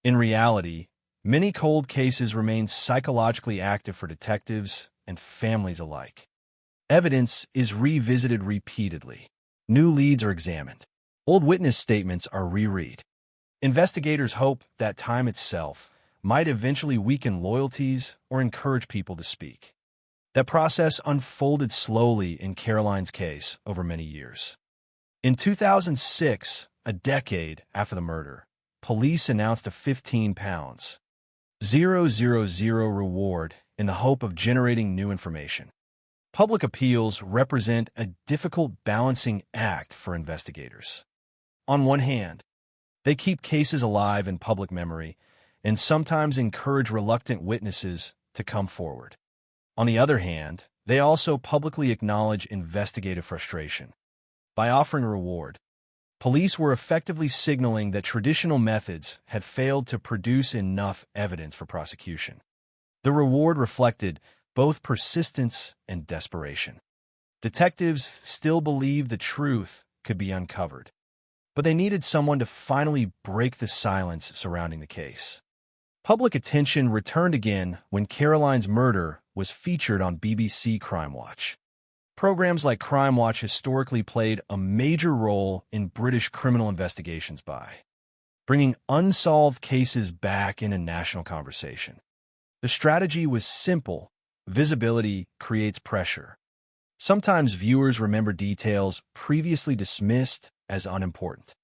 In reality, many cold cases remain psychologically active for detectives and families alike. Evidence is revisited repeatedly. New leads are examined. Old witness statements are reread. Investigators hope that time itself might eventually weaken loyalties or encourage people to speak. That process unfolded slowly in Caroline's case over many years. In 2006, a decade after the murder, police announced a £15,000 reward in the hope of generating new information. Public appeals represent a difficult balancing act for investigators. On one hand, they keep cases alive in public memory and sometimes encourage reluctant witnesses to come forward. On the other hand, they also publicly acknowledge investigative frustration. By offering a reward, police were effectively signaling that traditional methods had failed to produce enough evidence for prosecution. The reward reflected both persistence and desperation. Detectives still believed the truth could be uncovered, but they needed someone to finally break the silence surrounding the case. Public attention returned again when Caroline's murder was featured on BBC Crime Watch. Programs like Crime Watch historically played a major role in British criminal investigations by bringing unsolved cases back into national conversation. The strategy was simple. Visibility creates pressure. Sometimes viewers remember details previously dismissed as unimportant.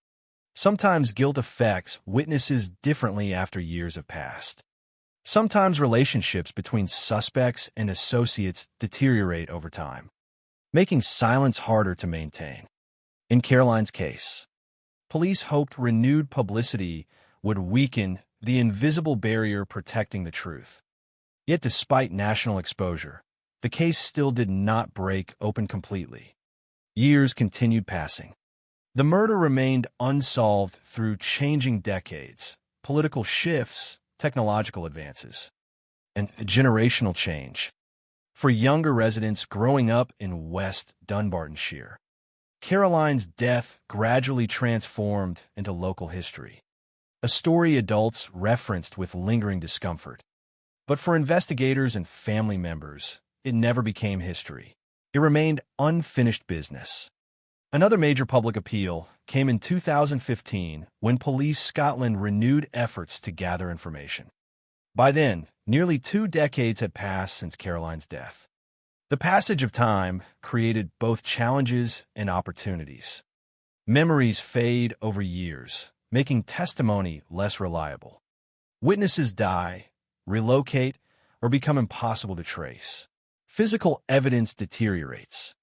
Sometimes guilt affects witnesses differently after years have passed. Sometimes relationships between suspects and associates deteriorate over time, making silence harder to maintain. In Caroline's case, police hoped renewed publicity would weaken the invisible barrier protecting the truth. Yet despite national exposure, the case still did not break open completely. Years continued passing. The murder remained unsolved through changing decades, political shifts, technological advances, and generational change. For younger residents growing up in West Dunbartonshire, Caroline's death gradually transformed into local history, a story adults referenced with lingering discomfort. But for investigators and family members, it never became history. It remained unfinished business. Another major public appeal came in 2015 when Police Scotland renewed efforts to gather information. By then, nearly 2 decades had passed since Caroline's death. The passage of time created both challenges and opportunities. Memories fade over years, making testimony less reliable. Witnesses die, relocate, or become impossible to trace. Physical evidence deteriorates.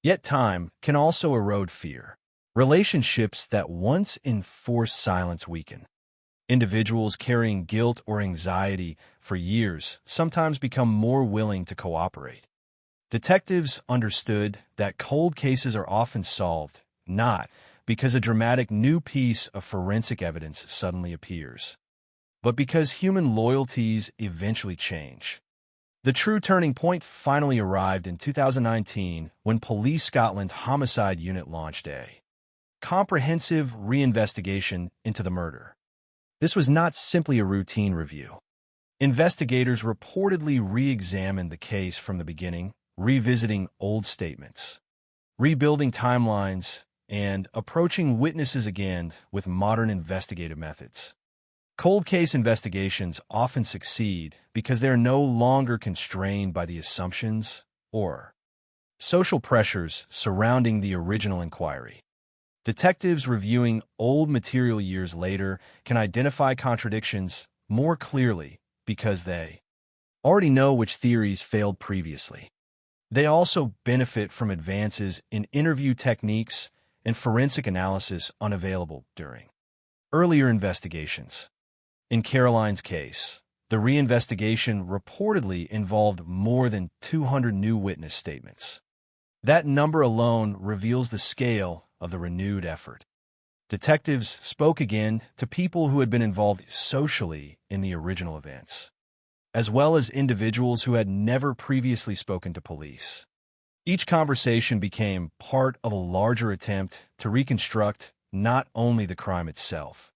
Yet time can also erode fear. Relationships that once enforced silence weaken. Individuals carrying guilt or anxiety for years sometimes become more willing to cooperate. Detectives understood that cold cases are often solved, not because a dramatic new piece of forensic evidence suddenly appears, but because human loyalties eventually change. The true turning point finally arrived in 2019 when Police Scotland's Homicide Unit launched a comprehensive reinvestigation into the murder. This was not simply a routine review. Investigators reportedly re-examined the case from the beginning, revisiting old statements, rebuilding timelines, and approaching witnesses again with modern investigative methods. Cold case investigations often succeed because they are no longer constrained by the assumptions or social pressures surrounding the original inquiry. Detectives reviewing old material years later can identify contradictions more clearly because they already know which theories failed previously. They also benefit from advances in interview techniques and forensic analysis unavailable during earlier investigations. In Caroline's case, the reinvestigation reportedly involved more than 200 new witness statements. That number alone reveals the scale of the renewed effort. Detectives spoke again to people who had been involved socially in the original events, as well as individuals who had never previously spoken to police. Each conversation became part of a larger attempt to reconstruct not only the crime itself,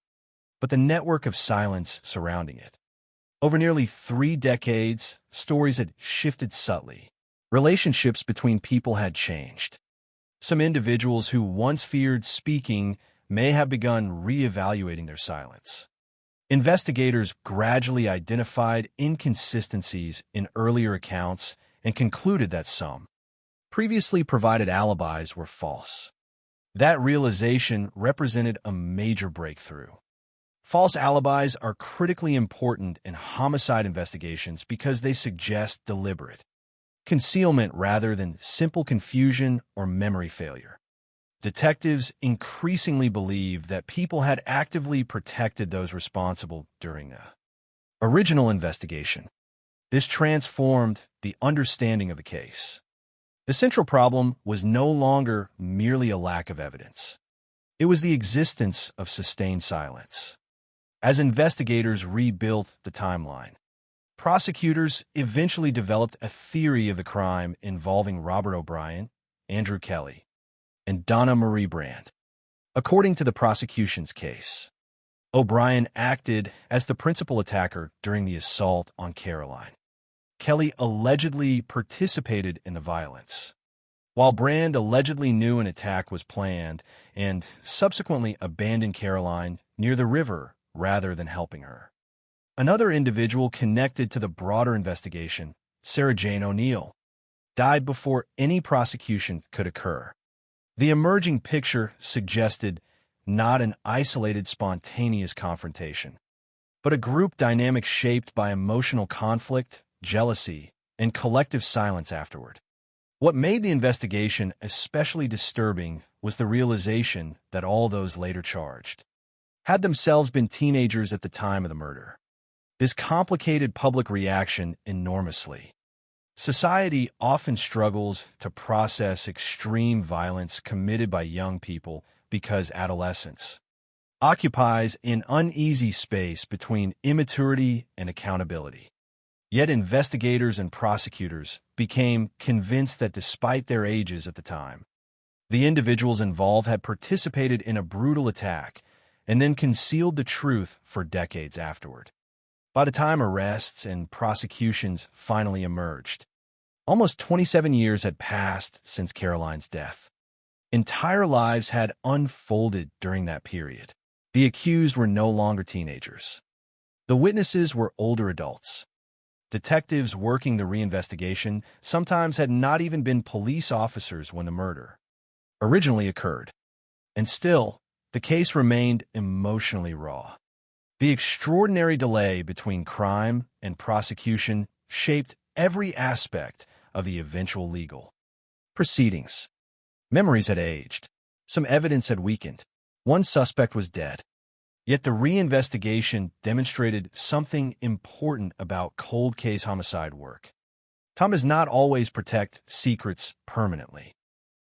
but the network of silence surrounding it. Over nearly 3 decades, stories had shifted subtly. Relationships between people had changed. Some individuals who once feared speaking may have begun reevaluating their silence. Investigators gradually identified inconsistencies in earlier accounts and concluded that some previously provided alibis were false. That realization represented a major breakthrough. False alibis are critically important in homicide investigations because they suggest deliberate concealment rather than simple confusion or memory failure. Detectives increasingly believed that people had actively protected those responsible during the original investigation. This transformed the understanding of the case. The central problem was no longer merely a lack of evidence. It was the existence of sustained silence. As investigators rebuilt the timeline, prosecutors eventually developed a theory of the crime involving Robert O'Brien, Andrew Kelly, and Donna Marie Brand. According to the prosecution's case, O'Brien acted as the principal attacker during the assault on Caroline. Kelly allegedly participated in the violence, while Brand allegedly knew an attack was planned and subsequently abandoned Caroline near the river rather than helping her. Another individual connected to the broader investigation, Sarah Jane O'Neill, died before any prosecution could occur. The emerging picture suggested not an isolated, spontaneous confrontation, but a group dynamic shaped by emotional conflict, jealousy, and collective silence afterward. What made the investigation especially disturbing was the realization that all those later charged had themselves been teenagers at the time of the murder. This complicated public reaction enormously. Society often struggles to process extreme violence committed by young people because adolescence occupies an uneasy space between immaturity and accountability. Yet investigators and prosecutors became convinced that despite their ages at the time, the individuals involved had participated in a brutal attack and then concealed the truth for decades afterward. By the time arrests and prosecutions finally emerged, almost 27 years had passed since Caroline's death. Entire lives had unfolded during that period. The accused were no longer teenagers. The witnesses were older adults. Detectives working the reinvestigation sometimes had not even been police officers when the murder originally occurred. And still, the case remained emotionally raw. The extraordinary delay between crime and prosecution shaped every aspect of the eventual legal proceedings. Memories had aged. Some evidence had weakened. One suspect was dead. Yet the reinvestigation demonstrated something important about cold case homicide work. Time does not always protect secrets permanently.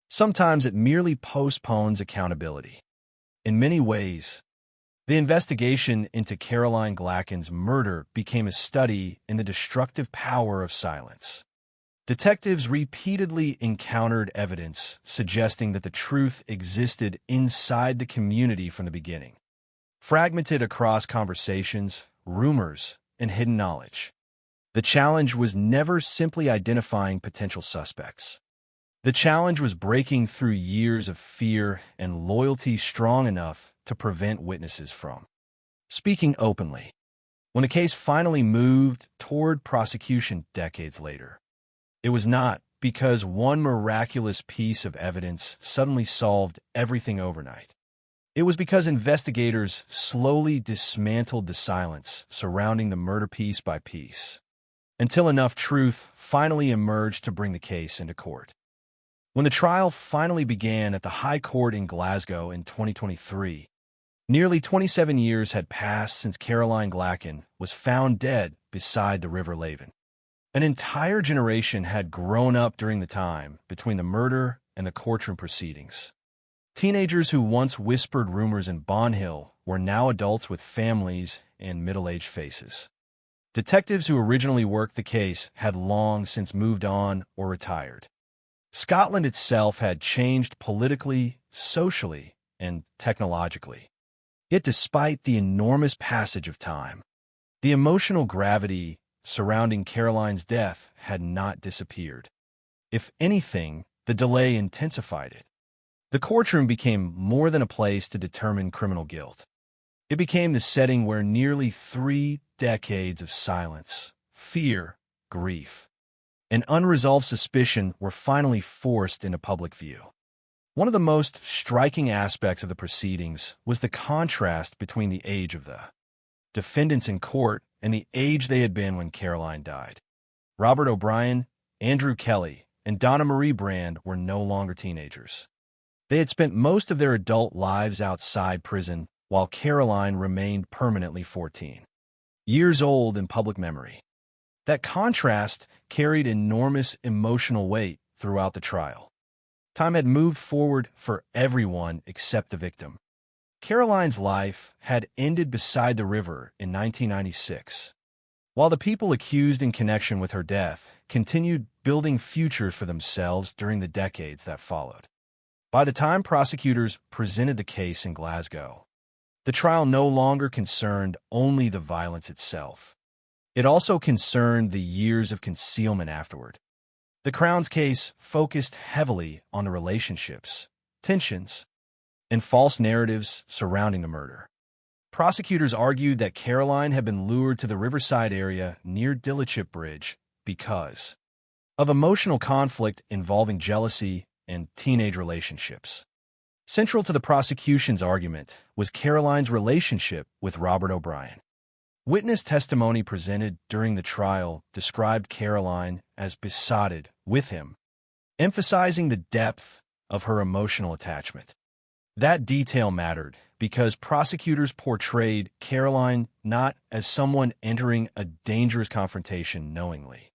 Sometimes it merely postpones accountability. In many ways, the investigation into Caroline Glacken's murder became a study in the destructive power of silence. Detectives repeatedly encountered evidence suggesting that the truth existed inside the community from the beginning, fragmented across conversations, rumors, and hidden knowledge. The challenge was never simply identifying potential suspects. The challenge was breaking through years of fear and loyalty strong enough to prevent witnesses from speaking openly. When the case finally moved toward prosecution decades later, it was not because one miraculous piece of evidence suddenly solved everything overnight. It was because investigators slowly dismantled the silence surrounding the murder piece by piece, until enough truth finally emerged to bring the case into court. When the trial finally began at the High Court in Glasgow in 2023, nearly 27 years had passed since Caroline Glacken was found dead beside the River Leven. An entire generation had grown up during the time between the murder and the courtroom proceedings. Teenagers who once whispered rumors in Bonhill were now adults with families and middle-aged faces. Detectives who originally worked the case had long since moved on or retired. Scotland itself had changed politically, socially, and technologically. Yet despite the enormous passage of time, the emotional gravity surrounding Caroline's death had not disappeared. If anything, the delay intensified it. The courtroom became more than a place to determine criminal guilt. It became the setting where nearly 3 decades of silence, fear, grief, and unresolved suspicion were finally forced into public view. One of the most striking aspects of the proceedings was the contrast between the age of the defendants in court and the age they had been when Caroline died. Robert O'Brien, Andrew Kelly, and Donna Marie Brand were no longer teenagers. They had spent most of their adult lives outside prison, while Caroline remained permanently 14 years old in public memory. That contrast carried enormous emotional weight throughout the trial. Time had moved forward for everyone except the victim. Caroline's life had ended beside the river in 1996, while the people accused in connection with her death continued building futures for themselves during the decades that followed. By the time prosecutors presented the case in Glasgow, the trial no longer concerned only the violence itself. It also concerned the years of concealment afterward. The Crown's case focused heavily on the relationships, tensions, and false narratives surrounding the murder. Prosecutors argued that Caroline had been lured to the riverside area near Dillichip Bridge because of emotional conflict involving jealousy and teenage relationships. Central to the prosecution's argument was Caroline's relationship with Robert O'Brien. Witness testimony presented during the trial described Caroline as besotted with him, emphasizing the depth of her emotional attachment. That detail mattered because prosecutors portrayed Caroline not as someone entering a dangerous confrontation knowingly,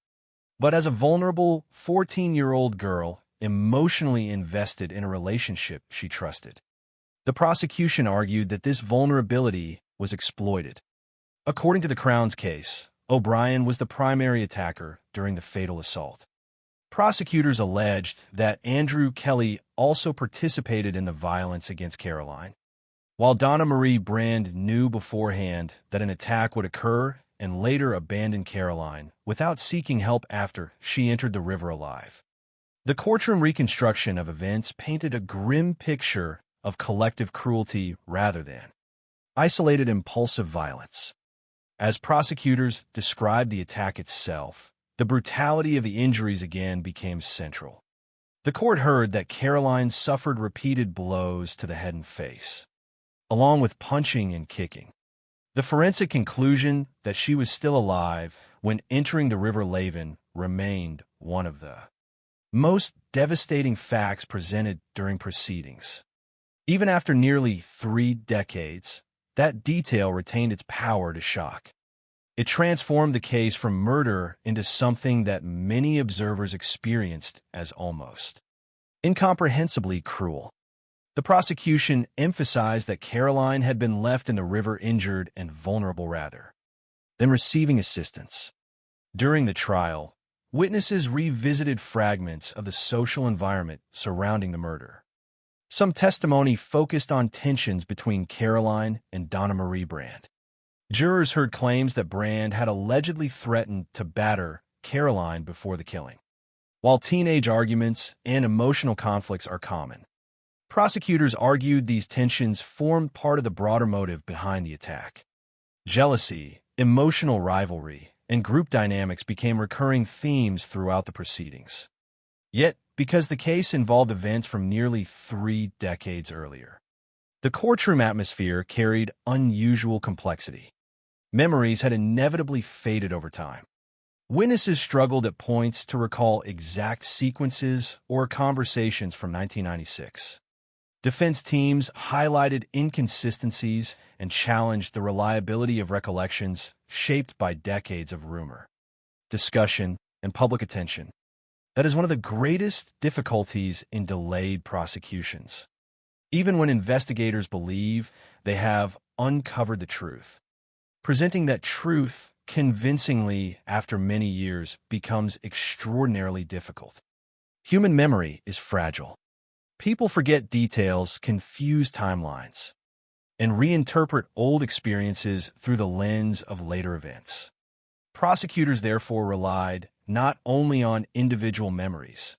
but as a vulnerable 14-year-old girl emotionally invested in a relationship she trusted. The prosecution argued that this vulnerability was exploited. According to the Crown's case, O'Brien was the primary attacker during the fatal assault. Prosecutors alleged that Andrew Kelly also participated in the violence against Caroline. While Donna Marie Brand knew beforehand that an attack would occur and later abandoned Caroline without seeking help after she entered the river alive. The courtroom reconstruction of events painted a grim picture of collective cruelty rather than isolated impulsive violence. As prosecutors described the attack itself, the brutality of the injuries again became central. The court heard that Caroline suffered repeated blows to the head and face, along with punching and kicking. The forensic conclusion that she was still alive when entering the River Laven remained one of the most devastating facts presented during proceedings. Even after nearly 3 decades, that detail retained its power to shock. It transformed the case from murder into something that many observers experienced as almost incomprehensibly cruel. The prosecution emphasized that Caroline had been left in the river injured and vulnerable rather than receiving assistance. During the trial, witnesses revisited fragments of the social environment surrounding the murder. Some testimony focused on tensions between Caroline and Donna Marie Brand. Jurors heard claims that Brand had allegedly threatened to batter Caroline before the killing. While teenage arguments and emotional conflicts are common, prosecutors argued these tensions formed part of the broader motive behind the attack. Jealousy, emotional rivalry, and group dynamics became recurring themes throughout the proceedings. Yet, because the case involved events from nearly 3 decades earlier, the courtroom atmosphere carried unusual complexity. Memories had inevitably faded over time. Witnesses struggled at points to recall exact sequences or conversations from 1996. Defense teams highlighted inconsistencies and challenged the reliability of recollections shaped by decades of rumor, discussion, and public attention. That is one of the greatest difficulties in delayed prosecutions. even when investigators believe they have uncovered the truth. Presenting that truth convincingly after many years becomes extraordinarily difficult. Human memory is fragile. People forget details, confuse timelines, and reinterpret old experiences through the lens of later events. Prosecutors therefore relied not only on individual memories,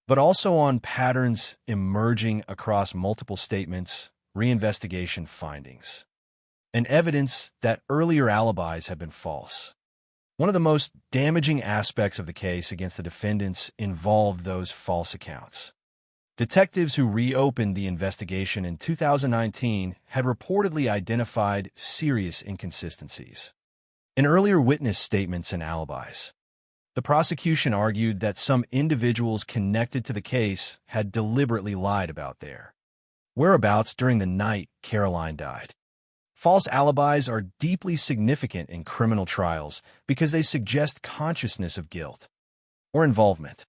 but also on patterns emerging across multiple statements, reinvestigation findings, and evidence that earlier alibis had been false. One of the most damaging aspects of the case against the defendants involved those false accounts. Detectives who reopened the investigation in 2019 had reportedly identified serious inconsistencies in earlier witness statements and alibis. The prosecution argued that some individuals connected to the case had deliberately lied about their whereabouts during the night Caroline died. False alibis are deeply significant in criminal trials because they suggest consciousness of guilt or involvement.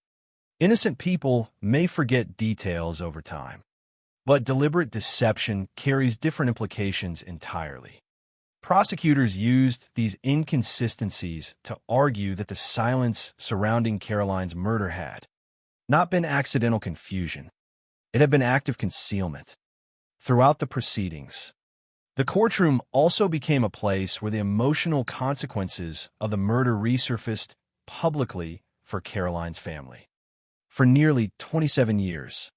Innocent people may forget details over time, but deliberate deception carries different implications entirely. Prosecutors used these inconsistencies to argue that the silence surrounding Caroline's murder had not been accidental confusion. It had been active concealment. Throughout the proceedings, the courtroom also became a place where the emotional consequences of the murder resurfaced publicly for Caroline's family. For nearly 27 years,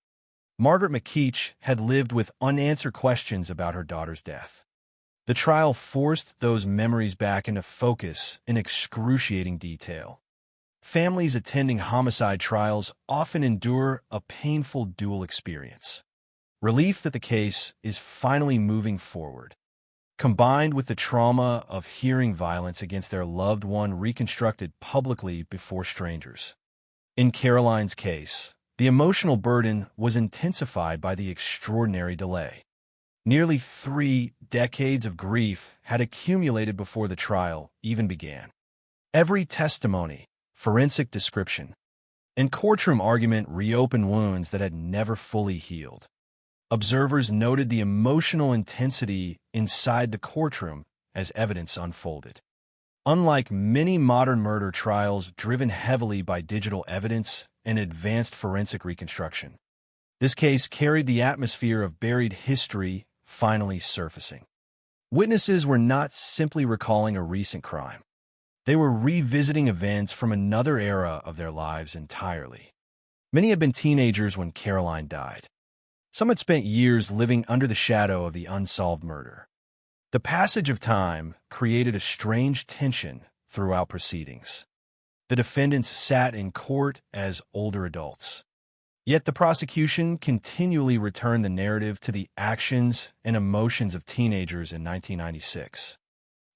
Margaret McKeach had lived with unanswered questions about her daughter's death. The trial forced those memories back into focus in excruciating detail. Families attending homicide trials often endure a painful dual experience. Relief that the case is finally moving forward, combined with the trauma of hearing violence against their loved one reconstructed publicly before strangers. In Caroline's case, the emotional burden was intensified by the extraordinary delay. Nearly 3 decades of grief had accumulated before the trial even began. Every testimony, forensic description, and courtroom argument reopened wounds that had never fully healed. Observers noted the emotional intensity inside the courtroom as evidence unfolded. Unlike many modern murder trials driven heavily by digital evidence and advanced forensic reconstruction, this case carried the atmosphere of buried history finally surfacing. Witnesses were not simply recalling a recent crime. They were revisiting events from another era of their lives entirely. Many had been teenagers when Caroline died. Some had spent years living under the shadow of the unsolved murder. The passage of time created a strange tension throughout proceedings. The defendants sat in court as older adults. Yet the prosecution continually returned the narrative to the actions and emotions of teenagers in 1996.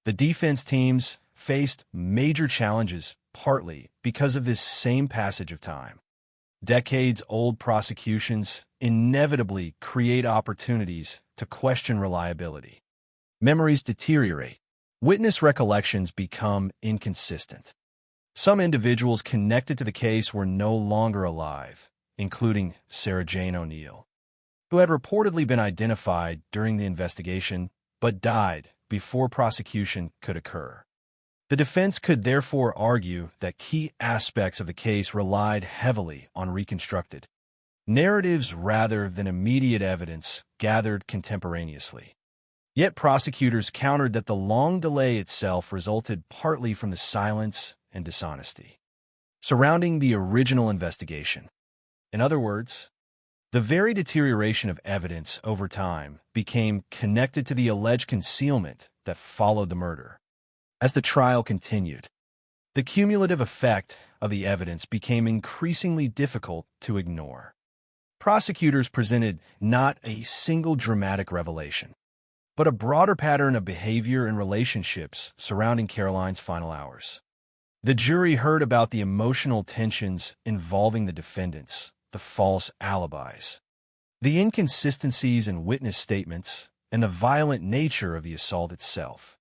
The defense teams faced major challenges partly because of this same passage of time. Decades-old prosecutions inevitably create opportunities to question reliability. Memories deteriorate. Witness recollections become inconsistent. Some individuals connected to the case were no longer alive, including Sarah Jane O'Neill, who had reportedly been identified during the investigation but died before prosecution could occur. The defense could therefore argue that key aspects of the case relied heavily on reconstructed narratives rather than immediate evidence gathered contemporaneously. Yet prosecutors countered that the long delay itself resulted partly from the silence and dishonesty surrounding the original investigation. In other words, the very deterioration of evidence over time became connected to the alleged concealment that followed the murder. As the trial continued, the cumulative effect of the evidence became increasingly difficult to ignore. Prosecutors presented not a single dramatic revelation, but a broader pattern of behavior and relationships surrounding Caroline's final hours. The jury heard about the emotional tensions involving the defendants, the false alibis, the inconsistencies in witness statements, and the violent nature of the assault itself.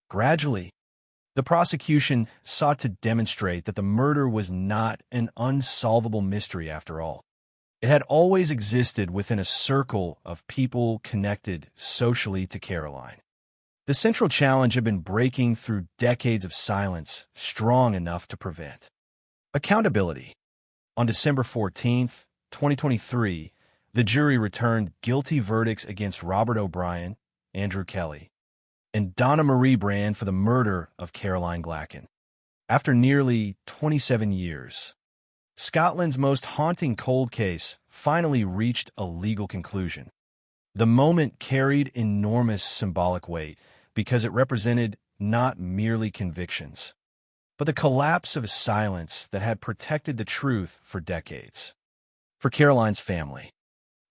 Gradually, the prosecution sought to demonstrate that the murder was not an unsolvable mystery after all. It had always existed within a circle of people connected socially to Caroline. The central challenge had been breaking through decades of silence strong enough to prevent. Accountability. On December 14th, 2023, the jury returned guilty verdicts against Robert O'Brien, Andrew Kelly, and Donna Marie Brand for the murder of Caroline Glacken. After nearly 27 years, Scotland's most haunting cold case finally reached a legal conclusion. The moment carried enormous symbolic weight because it represented not merely convictions, but the collapse of a silence that had protected the truth for decades. For Caroline's family,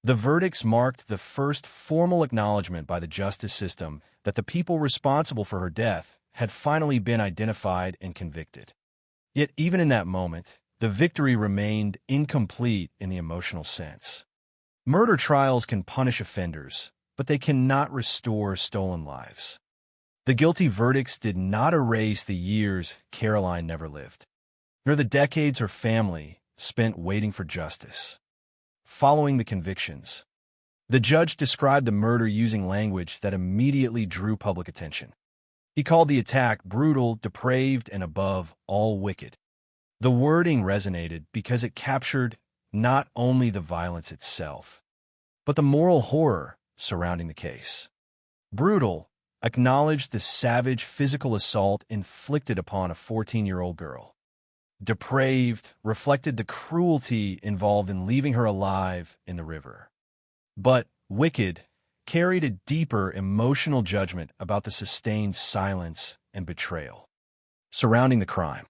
the verdicts marked the first formal acknowledgement by the justice system that the people responsible for her death had finally been identified and convicted. Yet even in that moment, the victory remained incomplete in the emotional sense. Murder trials can punish offenders, but they cannot restore stolen lives. The guilty verdicts did not erase the years Caroline never lived, nor the decades her family spent waiting for justice. Following the convictions, the judge described the murder using language that immediately drew public attention. He called the attack brutal, depraved, and above all wicked. The wording resonated because it captured not only the violence itself, but the moral horror surrounding the case. Brutal acknowledged the savage physical assault inflicted upon a 14-year-old girl. Depraved reflected the cruelty involved in leaving her alive in the river. But wicked carried a deeper emotional judgment about the sustained silence and betrayal surrounding the crime.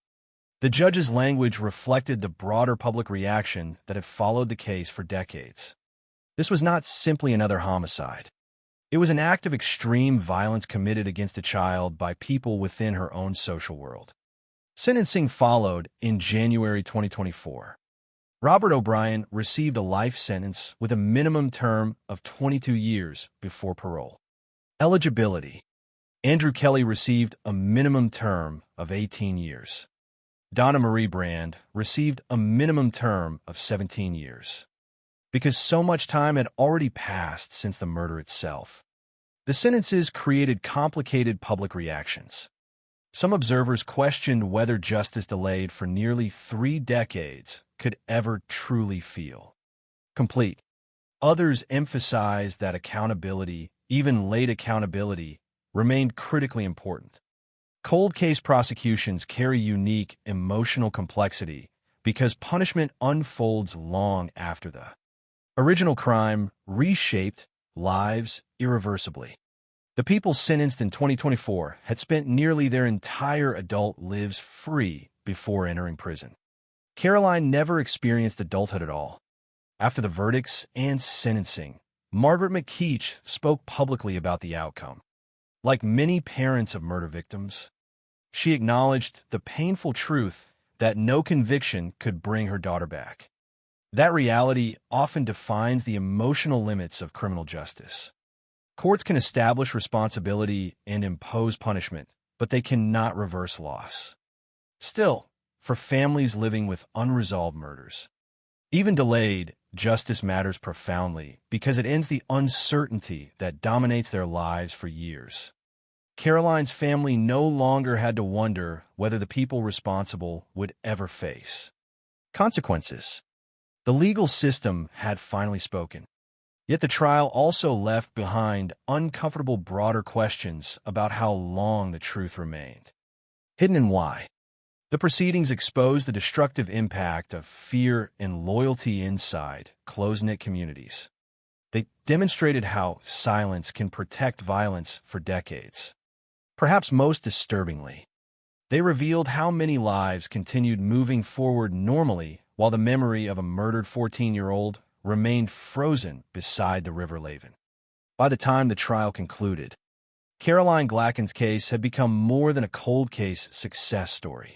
The judge's language reflected the broader public reaction that had followed the case for decades. This was not simply another homicide. It was an act of extreme violence committed against a child by people within her own social world. Sentencing followed in January 2024. Robert O'Brien received a life sentence with a minimum term of 22 years before parole. Eligibility. Andrew Kelly received a minimum term of 18 years. Donna Marie Brand received a minimum term of 17 years. Because so much time had already passed since the murder itself, the sentences created complicated public reactions. Some observers questioned whether justice delayed for nearly 3 decades could ever truly feel complete. Others emphasized that accountability, even late accountability, remained critically important. Cold case prosecutions carry unique emotional complexity because punishment unfolds long after the original crime reshaped lives irreversibly. The people sentenced in 2024 had spent nearly their entire adult lives free before entering prison. Caroline never experienced adulthood at all. After the verdicts and sentencing, Margaret McKeach spoke publicly about the outcome. Like many parents of murder victims, she acknowledged the painful truth that no conviction could bring her daughter back. That reality often defines the emotional limits of criminal justice. Courts can establish responsibility and impose punishment, but they cannot reverse loss. Still, for families living with unresolved murders, even delayed, justice matters profoundly because it ends the uncertainty that dominates their lives for years. Caroline's family no longer had to wonder whether the people responsible would ever face consequences. The legal system had finally spoken. Yet the trial also left behind uncomfortable broader questions about how long the truth remained. Hidden and why. The proceedings exposed the destructive impact of fear and loyalty inside close-knit communities. They demonstrated how silence can protect violence for decades. Perhaps most disturbingly, they revealed how many lives continued moving forward normally while the memory of a murdered 14-year-old remained frozen beside the River Laven. By the time the trial concluded, Caroline Glacken's case had become more than a cold case success story.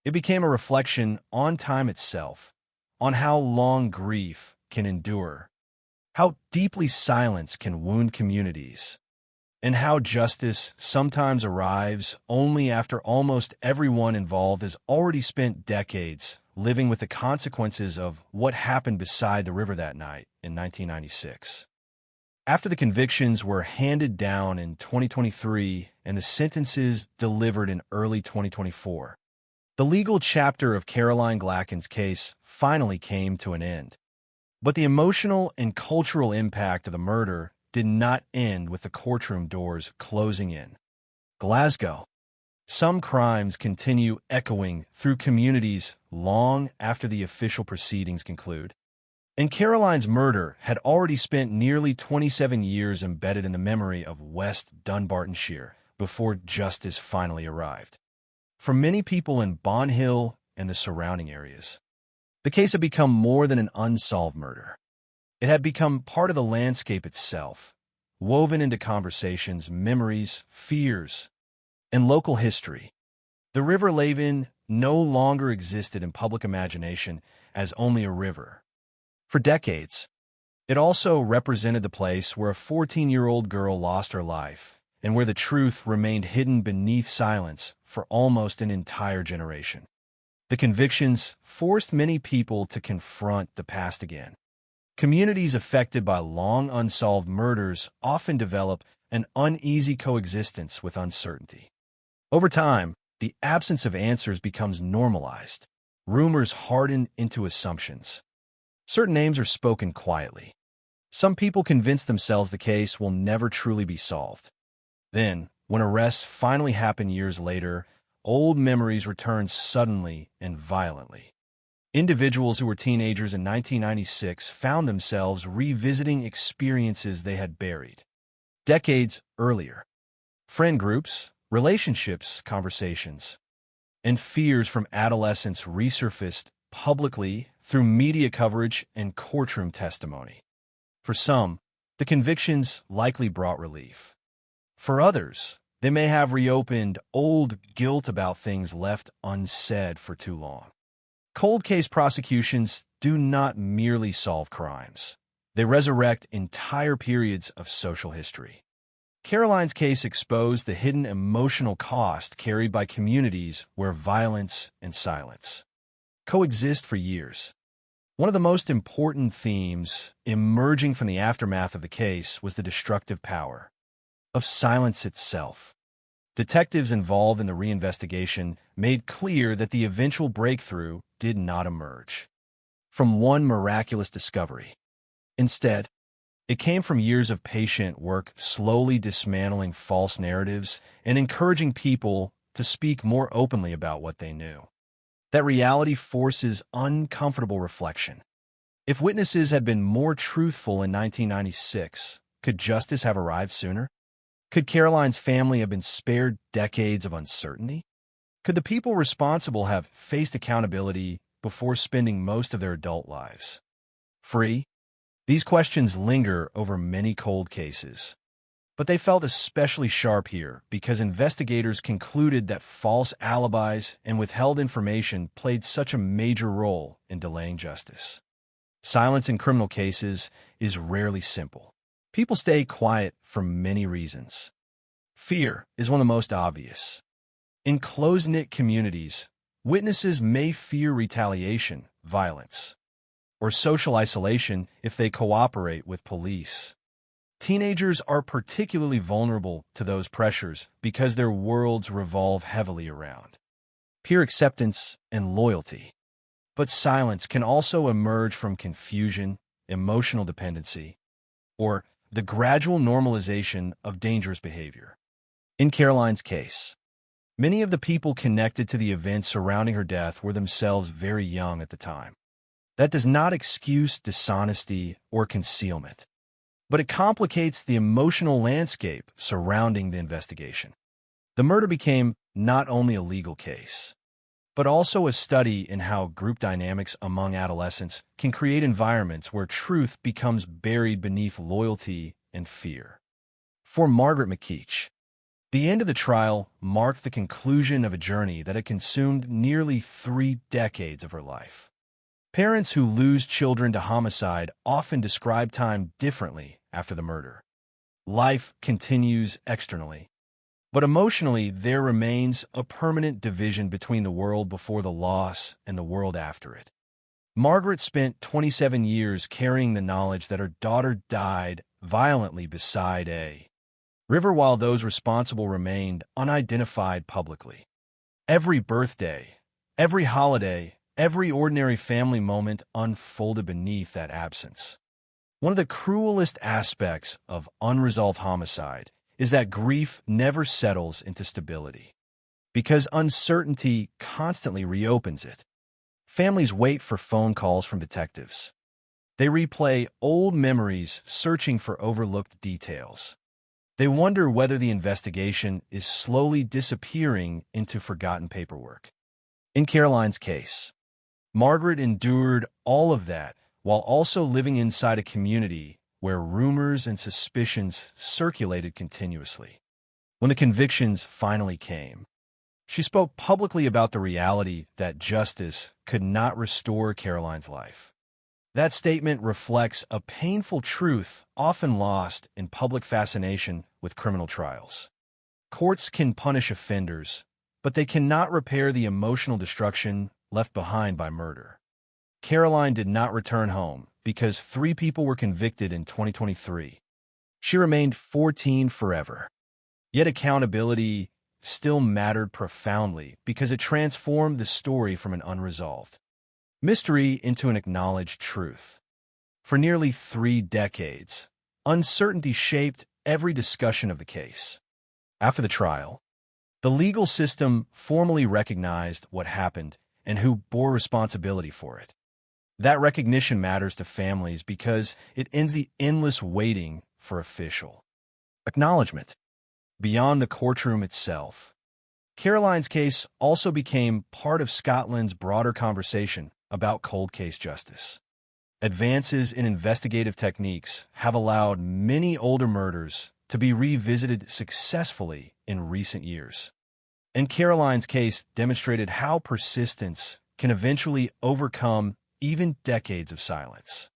It became a reflection on time itself, on how long grief can endure, how deeply silence can wound communities, and how justice sometimes arrives only after almost everyone involved has already spent decades living with the consequences of what happened beside the river that night in 1996. After the convictions were handed down in 2023 and the sentences delivered in early 2024, the legal chapter of Caroline Glacken's case finally came to an end. But the emotional and cultural impact of the murder did not end with the courtroom doors closing in. Glasgow. Some crimes continue echoing through communities long after the official proceedings conclude. And Caroline's murder had already spent nearly 27 years embedded in the memory of West Dunbartonshire before justice finally arrived. For many people in Bon Hill and the surrounding areas, the case had become more than an unsolved murder. It had become part of the landscape itself, woven into conversations, memories, fears, and local history. The River Lavin no longer existed in public imagination as only a river. For decades, it also represented the place where a 14-year-old girl lost her life and where the truth remained hidden beneath silence for almost an entire generation. The convictions forced many people to confront the past again. Communities affected by long unsolved murders often develop an uneasy coexistence with uncertainty. Over time, the absence of answers becomes normalized. Rumors harden into assumptions. Certain names are spoken quietly. Some people convince themselves the case will never truly be solved. Then, when arrests finally happen years later, old memories return suddenly and violently. Individuals who were teenagers in 1996 found themselves revisiting experiences they had buried decades earlier. Friend groups, relationships, conversations, and fears from adolescence resurfaced publicly through media coverage and courtroom testimony. For some, the convictions likely brought relief. For others, they may have reopened old guilt about things left unsaid for too long. Cold case prosecutions do not merely solve crimes. They resurrect entire periods of social history. Caroline's case exposed the hidden emotional cost carried by communities where violence and silence coexist for years. One of the most important themes emerging from the aftermath of the case was the destructive power of silence itself. Detectives involved in the reinvestigation made clear that the eventual breakthrough did not emerge from one miraculous discovery. Instead, it came from years of patient work, slowly dismantling false narratives and encouraging people to speak more openly about what they knew. That reality forces uncomfortable reflection. If witnesses had been more truthful in 1996, could justice have arrived sooner? Could Caroline's family have been spared decades of uncertainty? Could the people responsible have faced accountability before spending most of their adult lives free? These questions linger over many cold cases, but they felt especially sharp here because investigators concluded that false alibis and withheld information played such a major role in delaying justice. Silence in criminal cases is rarely simple. People stay quiet for many reasons. Fear is one of the most obvious. In close-knit communities, witnesses may fear retaliation, violence, or social isolation if they cooperate with police. Teenagers are particularly vulnerable to those pressures because their worlds revolve heavily around peer acceptance and loyalty. But silence can also emerge from confusion, emotional dependency, or the gradual normalization of dangerous behavior. In Caroline's case, many of the people connected to the events surrounding her death were themselves very young at the time. That does not excuse dishonesty or concealment, but it complicates the emotional landscape surrounding the investigation. The murder became not only a legal case, but also a study in how group dynamics among adolescents can create environments where truth becomes buried beneath loyalty and fear. For Margaret McKeach, the end of the trial marked the conclusion of a journey that had consumed nearly 3 decades of her life. Parents who lose children to homicide often describe time differently after the murder. Life continues externally, But emotionally, there remains a permanent division between the world before the loss and the world after it. Margaret spent 27 years carrying the knowledge that her daughter died violently beside a river while those responsible remained unidentified publicly. Every birthday, every holiday, every ordinary family moment unfolded beneath that absence. One of the cruelest aspects of unresolved homicide is that grief never settles into stability, because uncertainty constantly reopens it. Families wait for phone calls from detectives. They replay old memories, searching for overlooked details. They wonder whether the investigation is slowly disappearing into forgotten paperwork. In Caroline's case, Margaret endured all of that while also living inside a community where rumors and suspicions circulated continuously. When the convictions finally came, she spoke publicly about the reality that justice could not restore Caroline's life. That statement reflects a painful truth often lost in public fascination with criminal trials. Courts can punish offenders, but they cannot repair the emotional destruction left behind by murder. Caroline did not return home because 3 people were convicted in 2023. She remained 14 forever. Yet accountability still mattered profoundly because it transformed the story from an unresolved mystery into an acknowledged truth. For nearly 3 decades, uncertainty shaped every discussion of the case. After the trial, the legal system formally recognized what happened and who bore responsibility for it. That recognition matters to families because it ends the endless waiting for official acknowledgement. Beyond the courtroom itself, Caroline's case also became part of Scotland's broader conversation about cold case justice. Advances in investigative techniques have allowed many older murders to be revisited successfully in recent years. And Caroline's case demonstrated how persistence can eventually overcome even decades of silence.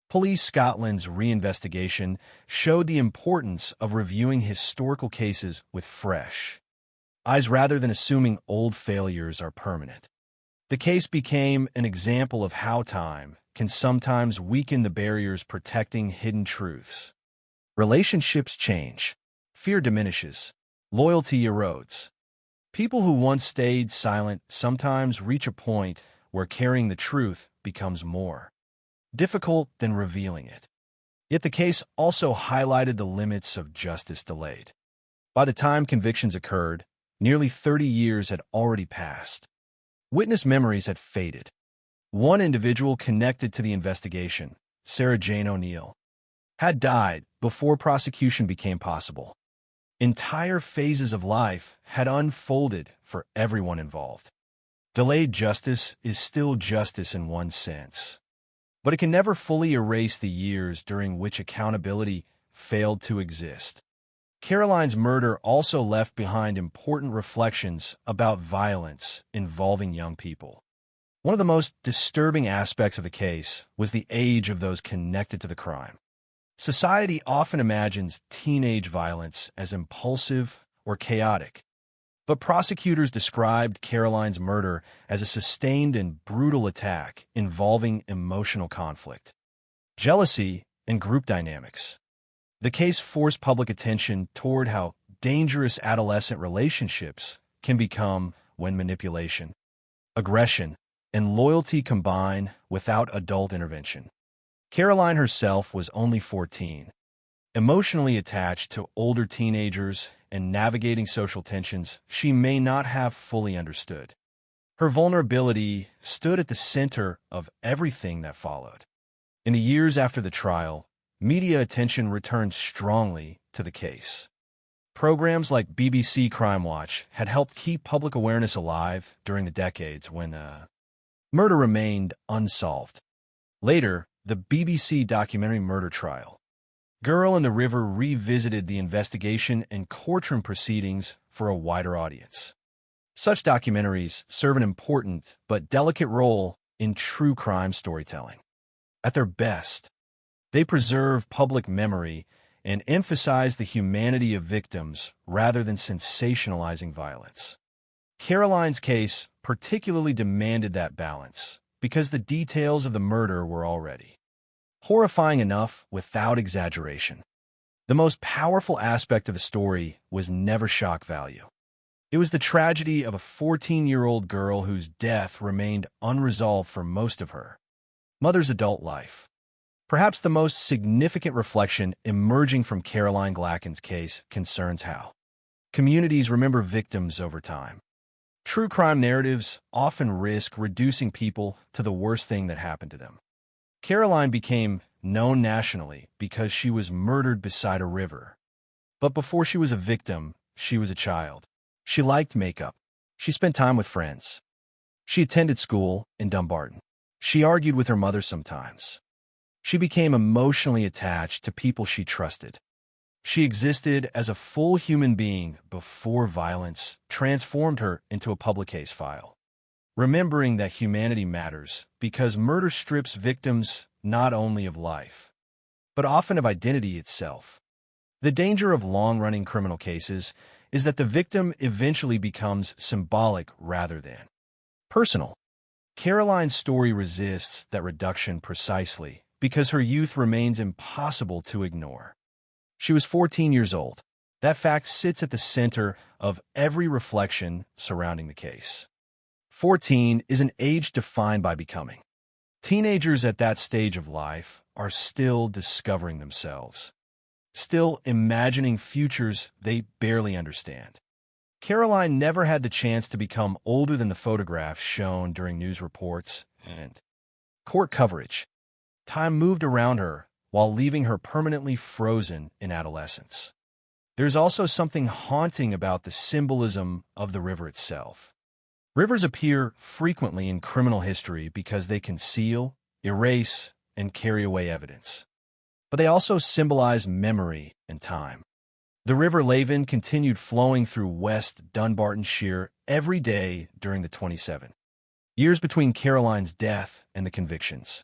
Police Scotland's reinvestigation showed the importance of reviewing historical cases with fresh eyes rather than assuming old failures are permanent. The case became an example of how time can sometimes weaken the barriers protecting hidden truths. Relationships change, fear diminishes, loyalty erodes. People who once stayed silent sometimes reach a point where carrying the truth becomes more difficult than revealing it. Yet the case also highlighted the limits of justice delayed. By the time convictions occurred, nearly 30 years had already passed. Witness memories had faded. One individual connected to the investigation, Sarah Jane O'Neill, had died before prosecution became possible. Entire phases of life had unfolded for everyone involved. Delayed justice is still justice in one sense, but it can never fully erase the years during which accountability failed to exist. Caroline's murder also left behind important reflections about violence involving young people. One of the most disturbing aspects of the case was the age of those connected to the crime. Society often imagines teenage violence as impulsive or chaotic, but prosecutors described Caroline's murder as a sustained and brutal attack involving emotional conflict, jealousy, and group dynamics. The case forced public attention toward how dangerous adolescent relationships can become when manipulation, aggression, and loyalty combine without adult intervention. Caroline herself was only 14, emotionally attached to older teenagers and navigating social tensions she may not have fully understood. Her vulnerability stood at the center of everything that followed. In the years after the trial, media attention returned strongly to the case. Programs like BBC Crime Watch had helped keep public awareness alive during the decades when murder remained unsolved. Later, the BBC documentary Murder Trial, Girl in the River revisited the investigation and courtroom proceedings for a wider audience. Such documentaries serve an important but delicate role in true crime storytelling. At their best, they preserve public memory and emphasized the humanity of victims rather than sensationalizing violence. Caroline's case particularly demanded that balance because the details of the murder were already horrifying enough without exaggeration. The most powerful aspect of the story was never shock value. It was the tragedy of a 14-year-old girl whose death remained unresolved for most of her mother's adult life. Perhaps the most significant reflection emerging from Caroline Glacken's case concerns how communities remember victims over time. True crime narratives often risk reducing people to the worst thing that happened to them. Caroline became known nationally because she was murdered beside a river. But before she was a victim, she was a child. She liked makeup. She spent time with friends. She attended school in Dumbarton. She argued with her mother sometimes. She became emotionally attached to people she trusted. She existed as a full human being before violence transformed her into a public case file. Remembering that humanity matters because murder strips victims not only of life, but often of identity itself. The danger of long-running criminal cases is that the victim eventually becomes symbolic rather than personal. Caroline's story resists that reduction precisely because her youth remains impossible to ignore. She was 14 years old. That fact sits at the center of every reflection surrounding the case. 14 is an age defined by becoming. Teenagers at that stage of life are still discovering themselves, still imagining futures they barely understand. Caroline never had the chance to become older than the photographs shown during news reports and court coverage. Time moved around her while leaving her permanently frozen in adolescence. There's also something haunting about the symbolism of the river itself. Rivers appear frequently in criminal history because they conceal, erase, and carry away evidence. But they also symbolize memory and time. The River Laven continued flowing through West Dunbartonshire every day during the 27 years between Caroline's death and the convictions.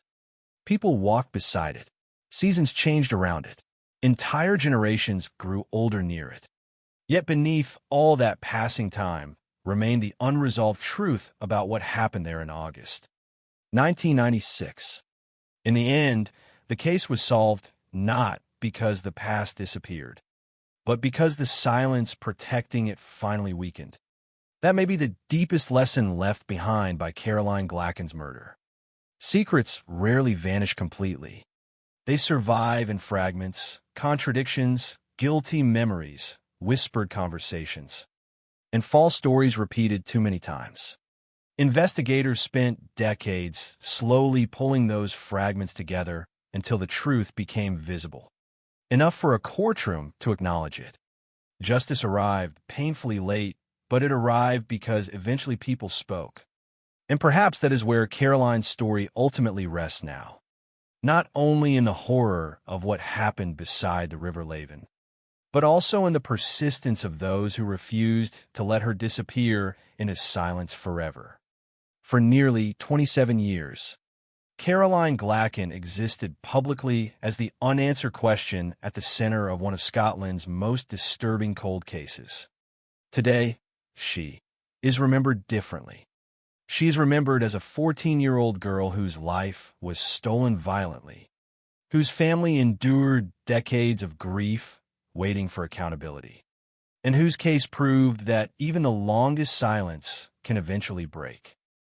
People walked beside it. Seasons changed around it. Entire generations grew older near it. Yet beneath all that passing time remained the unresolved truth about what happened there in August 1996. In the end, the case was solved not because the past disappeared, but because the silence protecting it finally weakened. That may be the deepest lesson left behind by Caroline Glacken's murder. Secrets rarely vanish completely. They survive in fragments, contradictions, guilty memories, whispered conversations, and false stories repeated too many times. Investigators spent decades slowly pulling those fragments together until the truth became visible, enough for a courtroom to acknowledge it. Justice arrived painfully late, but it arrived because eventually people spoke. And perhaps that is where Caroline's story ultimately rests now. Not only in the horror of what happened beside the River Laven, but also in the persistence of those who refused to let her disappear into silence forever. For nearly 27 years, Caroline Glacken existed publicly as the unanswered question at the center of one of Scotland's most disturbing cold cases. Today, she is remembered differently. She is remembered as a 14-year-old girl whose life was stolen violently, whose family endured decades of grief waiting for accountability, and whose case proved that even the longest silence can eventually break.